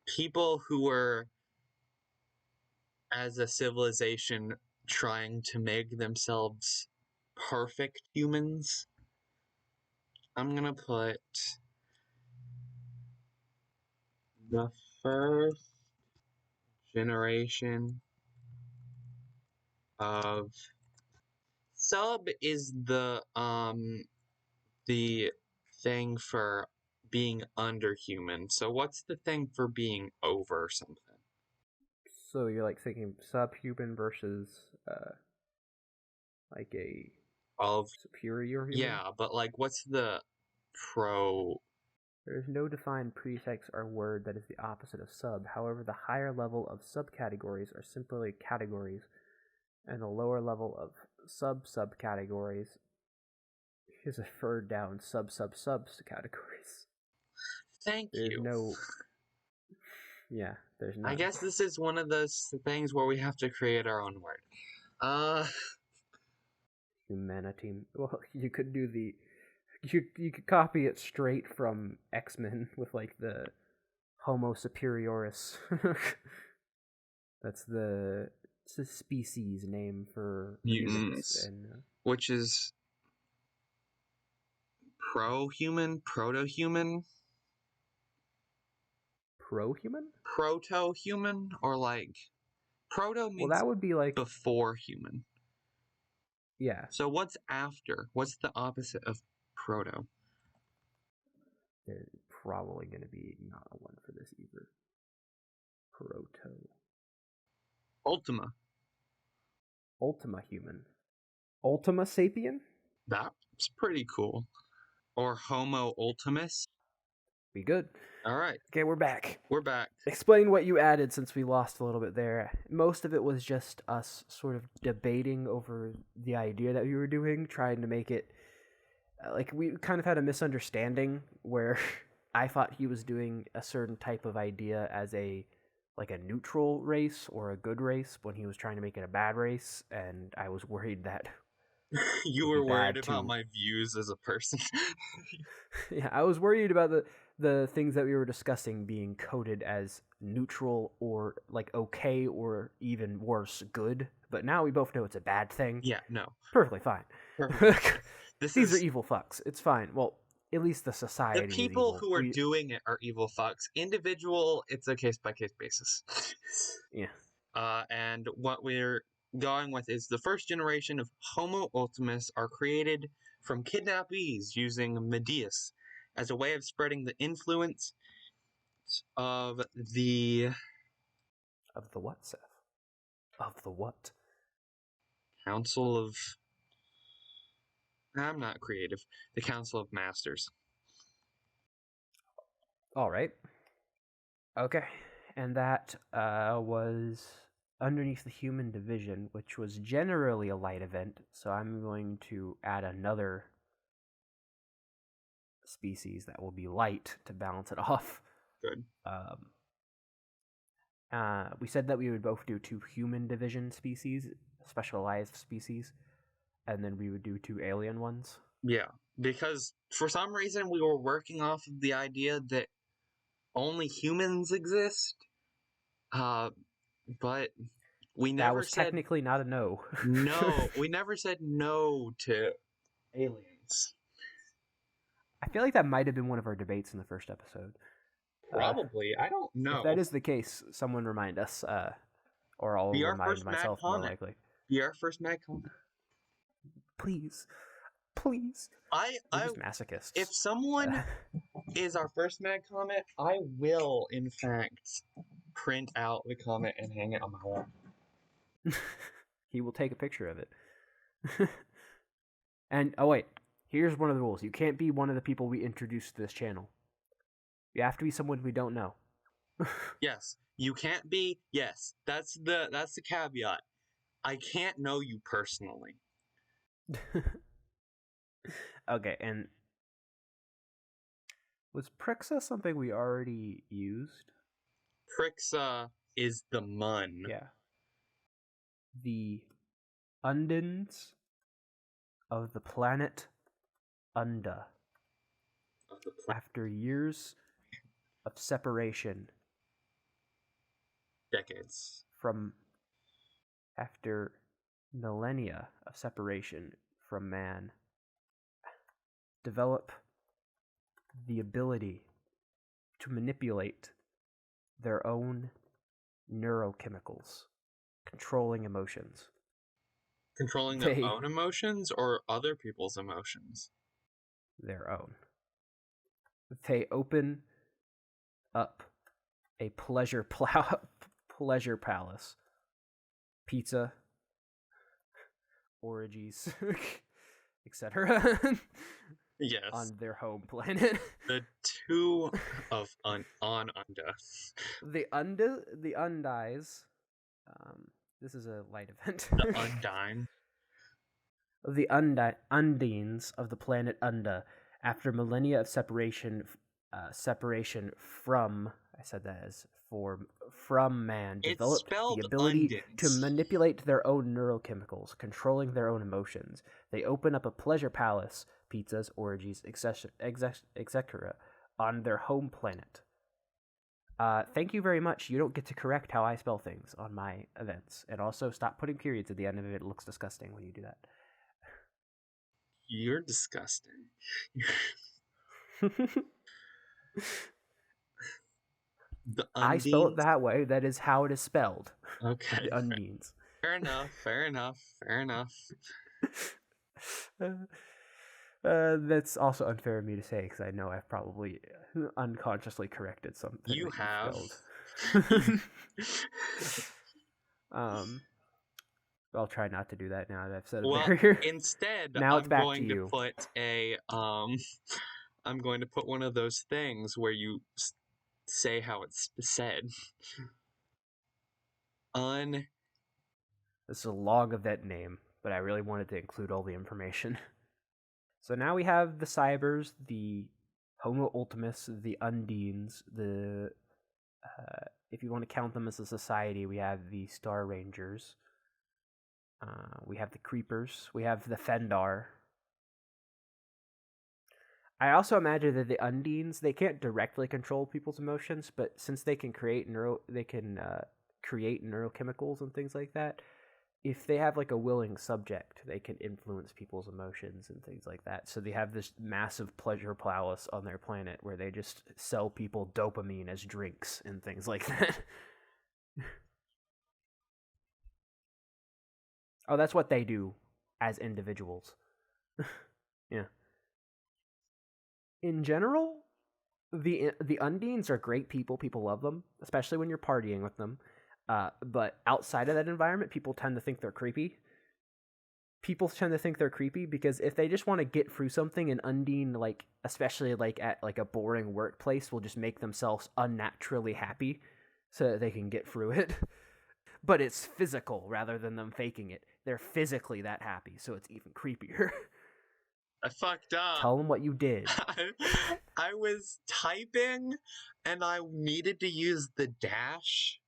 Speaker 1: people who were, as a civilization, trying to make themselves perfect humans. I'm gonna put the first generation of sub is the thing for being under human. So what's the thing for being over something?
Speaker 2: So you're like thinking subhuman versus like a
Speaker 1: Of
Speaker 2: superior human?
Speaker 1: yeah, but like what's the pro?
Speaker 2: There is no defined prefix or word that is the opposite of sub. However, the higher level of subcategories are simply categories, and the lower level of subcategories is a further down categories.
Speaker 1: Thank
Speaker 2: There's
Speaker 1: you.
Speaker 2: no. Yeah, there's none.
Speaker 1: I guess this is one of those things where we have to create our own word.
Speaker 2: Humanity. Well, you could do the. You could copy it straight from X-Men with like the Homo superioris. That's it's a species name for
Speaker 1: Mutants,
Speaker 2: humans and
Speaker 1: which is pro-human, proto-human,
Speaker 2: pro-human.
Speaker 1: proto-human, or like proto
Speaker 2: Well,
Speaker 1: means
Speaker 2: that would be like
Speaker 1: before human.
Speaker 2: yeah.
Speaker 1: So what's after? What's the opposite of proto?
Speaker 2: There's probably going to be not a one for this either. Proto.
Speaker 1: Ultima.
Speaker 2: Ultima human. Ultima sapien?
Speaker 1: That's pretty cool. Or Homo ultimus.
Speaker 2: Be good.
Speaker 1: All right.
Speaker 2: Okay, we're back.
Speaker 1: We're back.
Speaker 2: Explain what you added since we lost a little bit there. Most of it was just us sort of debating over the idea that we were doing, trying to make it like we kind of had a misunderstanding where I thought he was doing a certain type of idea as a like a neutral race or a good race when he was trying to make it a bad race, and I was worried that
Speaker 1: You were worried about my views as a person.
Speaker 2: yeah, I was worried about the things that we were discussing being coded as neutral or like okay or even worse, good. But now we both know it's a bad thing.
Speaker 1: Yeah, no.
Speaker 2: Perfectly fine.
Speaker 1: Perfectly. This
Speaker 2: These are
Speaker 1: is
Speaker 2: evil fucks. It's fine. Well, at least the
Speaker 1: the
Speaker 2: society is
Speaker 1: people
Speaker 2: evil.
Speaker 1: who are doing it are evil fucks. Individual, it's a case by case basis.
Speaker 2: Yeah.
Speaker 1: And what we're going with is the first generation of Homo ultimus are created from kidnappees using Medeis as a way of spreading the influence of the
Speaker 2: Of the what, Seth? Of the what?
Speaker 1: Council of. I'm not creative. The Council of Masters.
Speaker 2: All right. Okay. And that was underneath the human division, which was generally a light event. So I'm going to add another species that will be light to balance it off.
Speaker 1: Good.
Speaker 2: We said that we would both do 2 human division species, specialized species, and then we would do 2 alien ones.
Speaker 1: Yeah, because for some reason we were working off of the idea that only humans exist. But we
Speaker 2: That
Speaker 1: never
Speaker 2: was
Speaker 1: said
Speaker 2: technically not a no.
Speaker 1: no. We never said no to aliens.
Speaker 2: I feel like that might have been one of our debates in the first episode.
Speaker 1: Probably. I don't know.
Speaker 2: If that is the case, someone remind us, or I'll
Speaker 1: Be our
Speaker 2: remind
Speaker 1: first mad
Speaker 2: myself more
Speaker 1: comment.
Speaker 2: likely.
Speaker 1: Be our first mad comment.
Speaker 2: Please. Please. We're just masochists.
Speaker 1: If someone is our first mad comment, I will, in fact, print out the comment and hang it on my wall.
Speaker 2: He will take a picture of it. And, oh wait, here's one of the rules. You can't be one of the people we introduced to this channel. You have to be someone we don't know.
Speaker 1: Yes, you can't be. Yes, that's the caveat. I can't know you personally.
Speaker 2: Okay, and was Prixa something we already used?
Speaker 1: Prixa is the mun.
Speaker 2: Yeah. The Undines of the planet Unda. After years of separation.
Speaker 1: Decades.
Speaker 2: After millennia of separation from man, develop the ability to manipulate their own neurochemicals, controlling emotions.
Speaker 1: Controlling their own emotions or other people's emotions?
Speaker 2: Their own. They open up a pleasure palace, pizza, orgies, etc.
Speaker 1: Yes.
Speaker 2: On their home planet.
Speaker 1: The 2 of on Unda.
Speaker 2: The Undies. This is a light event.
Speaker 1: The Undine.
Speaker 2: The Undines of the planet Unda, after millennia of separation from, I said that as from man, developed the ability to manipulate their own neurochemicals, controlling their own emotions. They open up a pleasure palace, pizzas, orgies, etc., on their home planet. Thank you very much. You don't get to correct how I spell things on my events. And also stop putting periods at the end of it. It looks disgusting when you do that.
Speaker 1: You're disgusting.
Speaker 2: I spell it that way. That is how it is spelled.
Speaker 1: Okay.
Speaker 2: The Undines.
Speaker 1: Fair enough.
Speaker 2: That's also unfair of me to say because I know I've probably unconsciously corrected something.
Speaker 1: You have.
Speaker 2: I'll try not to do that now that I've said it.
Speaker 1: Well,
Speaker 2: there.
Speaker 1: Instead,
Speaker 2: now it's back
Speaker 1: going
Speaker 2: to you.
Speaker 1: Put a I'm going to put one of those things where you say how it's said.
Speaker 2: This is a long event name, but I really wanted to include all the information. So now we have the Cybers, the Homo Ultimus, the Undines, the if you want to count them as a society, we have the Star Rangers. We have the Creepers. We have the Fendar. I also imagine that the Undines, they can't directly control people's emotions, but since they can create neurochemicals and things like that, if they have like a willing subject, they can influence people's emotions and things like that. So they have this massive pleasure palace on their planet where they just sell people dopamine as drinks and things like that. Oh, that's what they do as individuals. Yeah. In general, the Undines are great people. People love them, especially when you're partying with them. But outside of that environment, people tend to think they're creepy. People tend to think they're creepy because if they just want to get through something, an Undine, like especially like at like a boring workplace, will just make themselves unnaturally happy so that they can get through it. But it's physical rather than them faking it. They're physically that happy, so it's even creepier.
Speaker 1: I fucked up.
Speaker 2: Tell them what you did.
Speaker 1: I was typing and I needed to use the dash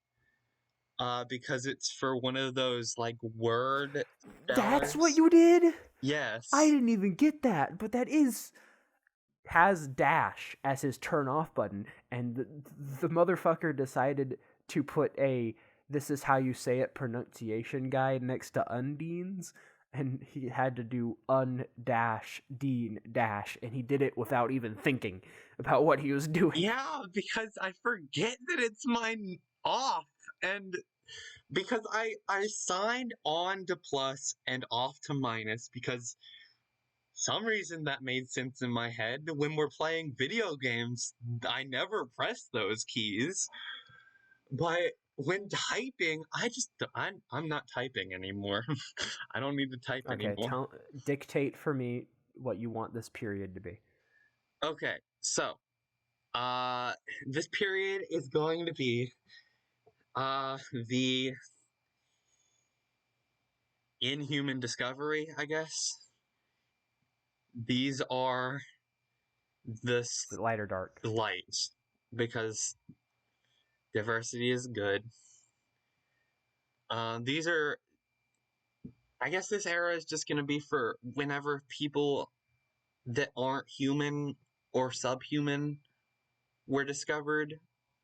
Speaker 1: because it's for one of those like word
Speaker 2: That's what
Speaker 1: spellers.
Speaker 2: you did? I
Speaker 1: Yes.
Speaker 2: didn't even get that, but that has dash as his turn off button, and the motherfucker decided to put a "this is how you say it" pronunciation guide next to Undines, and he had to do undash dean dash, and he did it without even thinking about what he was doing.
Speaker 1: Yeah, because I forget that it's mine off, and because I signed on to plus and off to minus because some reason that made sense in my head. When we're playing video games, I never press those keys. But when typing, I'm not typing anymore. I don't need to type
Speaker 2: Okay,
Speaker 1: anymore.
Speaker 2: dictate for me what you want this period to be.
Speaker 1: Okay, so uh this period is going to be the inhuman discovery, I guess. These are the
Speaker 2: Light or dark?
Speaker 1: light because diversity is good. These are, I guess, this era is just going to be for whenever people that aren't human or subhuman were discovered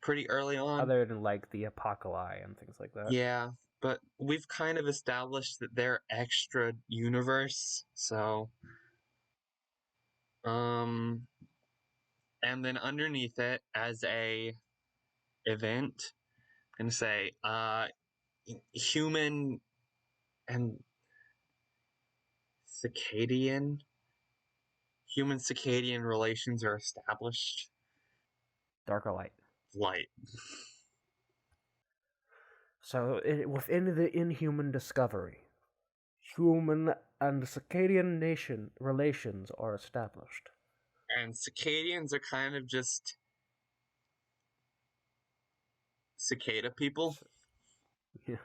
Speaker 1: pretty early on.
Speaker 2: Other than like the apocalypse and things like that.
Speaker 1: Yeah, but we've kind of established that they're extra universe, so um and then underneath it as a event, I'm gonna say human and circadian human circadian relations are established.
Speaker 2: Dark or light?
Speaker 1: Light.
Speaker 2: So within the inhuman discovery, human and circadian nation relations are established.
Speaker 1: And circadians are kind of just cicada people.
Speaker 2: Yeah.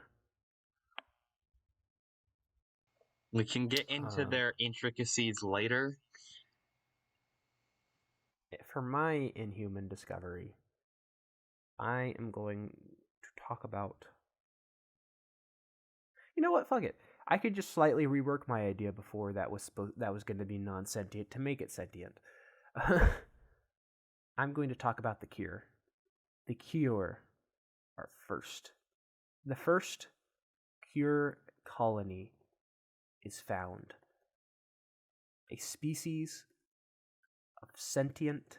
Speaker 1: We can get into their intricacies later.
Speaker 2: For my inhuman discovery, I am going to talk about. You know what? Fuck it. I could just slightly rework my idea before that was going to be non-sentient to make it sentient. I'm going to talk about the cure. The cure are first. The first cure colony is found. A species of sentient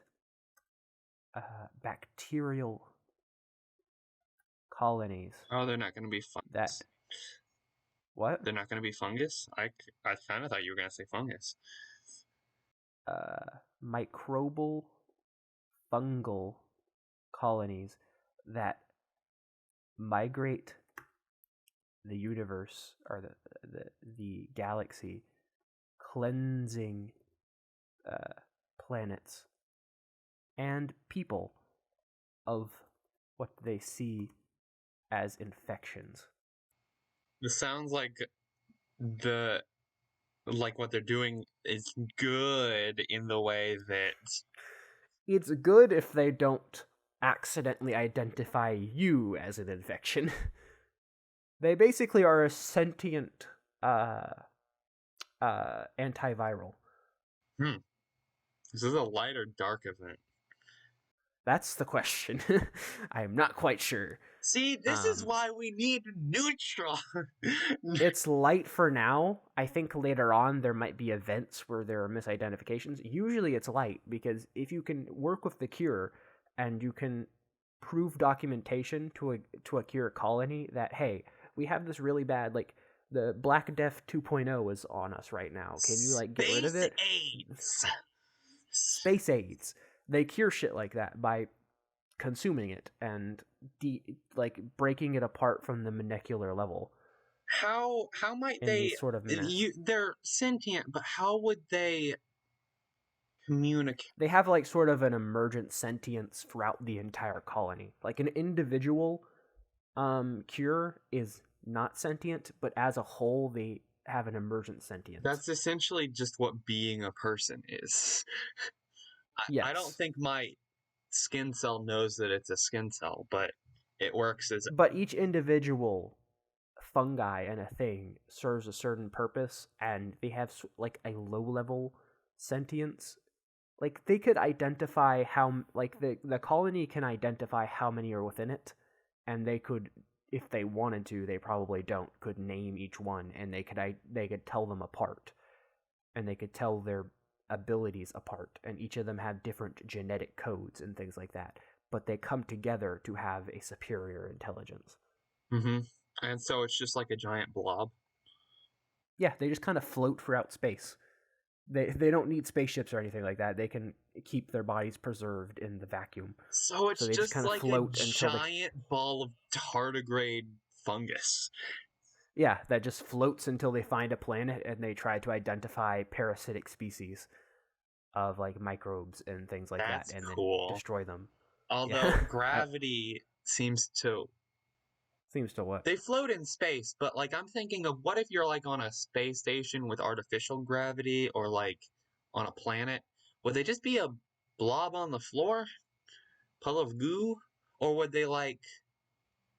Speaker 2: bacterial colonies
Speaker 1: Oh, they're not going to be fungus.
Speaker 2: that what?
Speaker 1: They're not going to be fungus. I kind of thought you were going to say fungus.
Speaker 2: Microbial fungal colonies that migrate the universe or the galaxy, cleansing planets and people of what they see as infections.
Speaker 1: This sounds like the like what they're doing is good in the way that
Speaker 2: It's good if they don't accidentally identify you as an infection. They basically are a sentient antiviral.
Speaker 1: hmm, Is this a light or dark event?
Speaker 2: That's the question. I am not quite sure.
Speaker 1: See, this is why we need neutron.
Speaker 2: It's light for now. I think later on there might be events where there are misidentifications. Usually it's light because if you can work with the cure and you can prove documentation to a cure colony that hey, we have this really bad like the Black Death 2.0 is on us right now. Can you like get rid of
Speaker 1: Space
Speaker 2: it?
Speaker 1: AIDS.
Speaker 2: Space AIDS. They cure shit like that by consuming it and like breaking it apart from the molecular level
Speaker 1: How might
Speaker 2: in
Speaker 1: they?
Speaker 2: these sort of
Speaker 1: They're sentient, but how would they communicate?
Speaker 2: they have like sort of an emergent sentience throughout the entire colony. Like an individual cure is not sentient, but as a whole they have an emergent sentience.
Speaker 1: That's essentially just what being a person is. I don't
Speaker 2: Yes.
Speaker 1: think my skin cell knows that it's a skin cell, but it works as
Speaker 2: But each individual fungi and a thing serves a certain purpose and they have like a low level sentience. Like they could identify how like the colony can identify how many are within it, and they could if they wanted to, they probably don't, could name each one and they could tell them apart and they could tell their abilities apart and each of them have different genetic codes and things like that, but they come together to have a superior intelligence.
Speaker 1: Mm-hmm. And so it's just like a giant blob.
Speaker 2: Yeah, they just kind of float throughout space. They don't need spaceships or anything like that. They can keep their bodies preserved in the vacuum.
Speaker 1: So
Speaker 2: So
Speaker 1: it's
Speaker 2: they just
Speaker 1: just
Speaker 2: kind of
Speaker 1: like a
Speaker 2: float until they
Speaker 1: giant ball of tardigrade fungus.
Speaker 2: yeah, that just floats until they find a planet and they try to identify parasitic species of like microbes and things like that
Speaker 1: That's
Speaker 2: and then
Speaker 1: cool.
Speaker 2: destroy them.
Speaker 1: Although
Speaker 2: Yeah.
Speaker 1: gravity seems to
Speaker 2: Seems to what?
Speaker 1: they float in space, but like I'm thinking of what if you're like on a space station with artificial gravity or like on a planet? Would they just be a blob on the floor? Puddle of goo? Or would they like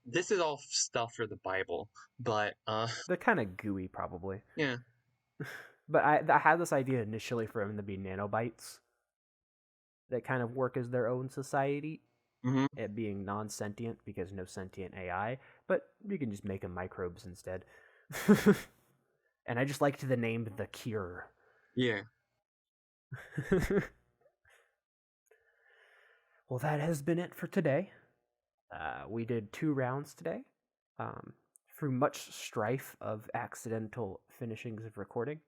Speaker 1: this is all stuff for the Bible, but
Speaker 2: They're kind of gooey probably.
Speaker 1: yeah.
Speaker 2: But I had this idea initially for them to be nanobites that kind of work as their own society,
Speaker 1: Mm-hmm.
Speaker 2: it being non-sentient because no sentient AI, but you can just make them microbes instead. And I just liked the name The Cure.
Speaker 1: Yeah.
Speaker 2: Well, that has been it for today. We did 2 rounds today, um, through much strife of accidental finishings of recording,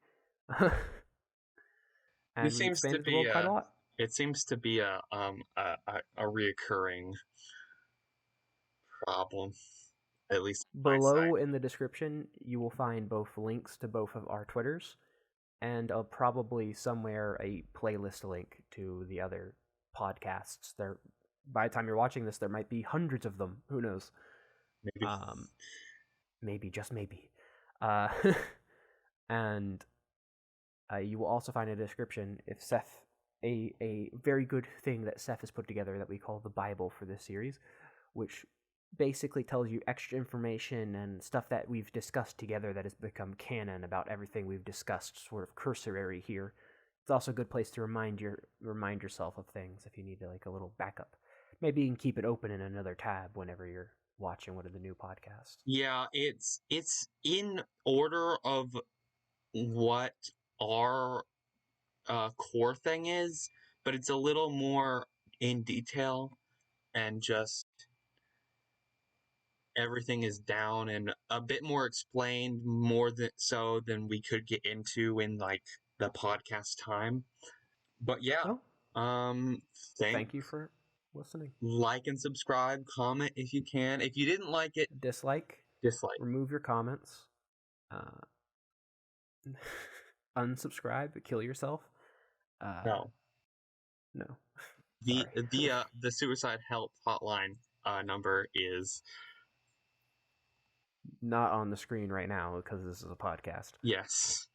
Speaker 1: This
Speaker 2: and we
Speaker 1: seems to
Speaker 2: expanded the
Speaker 1: be
Speaker 2: world quite a lot.
Speaker 1: it seems to be a reoccurring problem, at least on my side.
Speaker 2: Below in the description, you will find both links to both of our Twitters, and probably somewhere a playlist link to the other podcasts. There, by the time you're watching this, there might be hundreds of them. Who knows?
Speaker 1: Maybe.
Speaker 2: Um, maybe just maybe. Uh, and you will also find a description if Seth a very good thing that Seth has put together that we call the Bible for this series, which basically tells you extra information and stuff that we've discussed together that has become canon about everything we've discussed, sort of cursory here. It's also a good place to remind yourself of things if you need like a little backup. Maybe you can keep it open in another tab whenever you're watching one of the new podcasts.
Speaker 1: Yeah, it's in order of what our core thing is, but it's a little more in detail and just everything is down and a bit more explained more than we could get into in like the podcast time. But yeah,
Speaker 2: Well,
Speaker 1: um thank
Speaker 2: thank you for listening.
Speaker 1: like and subscribe, comment if you can. If you didn't like it,
Speaker 2: Dislike,
Speaker 1: dislike.
Speaker 2: remove your comments, uh, unsubscribe, kill yourself.
Speaker 1: No.
Speaker 2: No,
Speaker 1: The
Speaker 2: sorry.
Speaker 1: the suicide help hotline number is
Speaker 2: Not on the screen right now because this is a podcast.
Speaker 1: yes.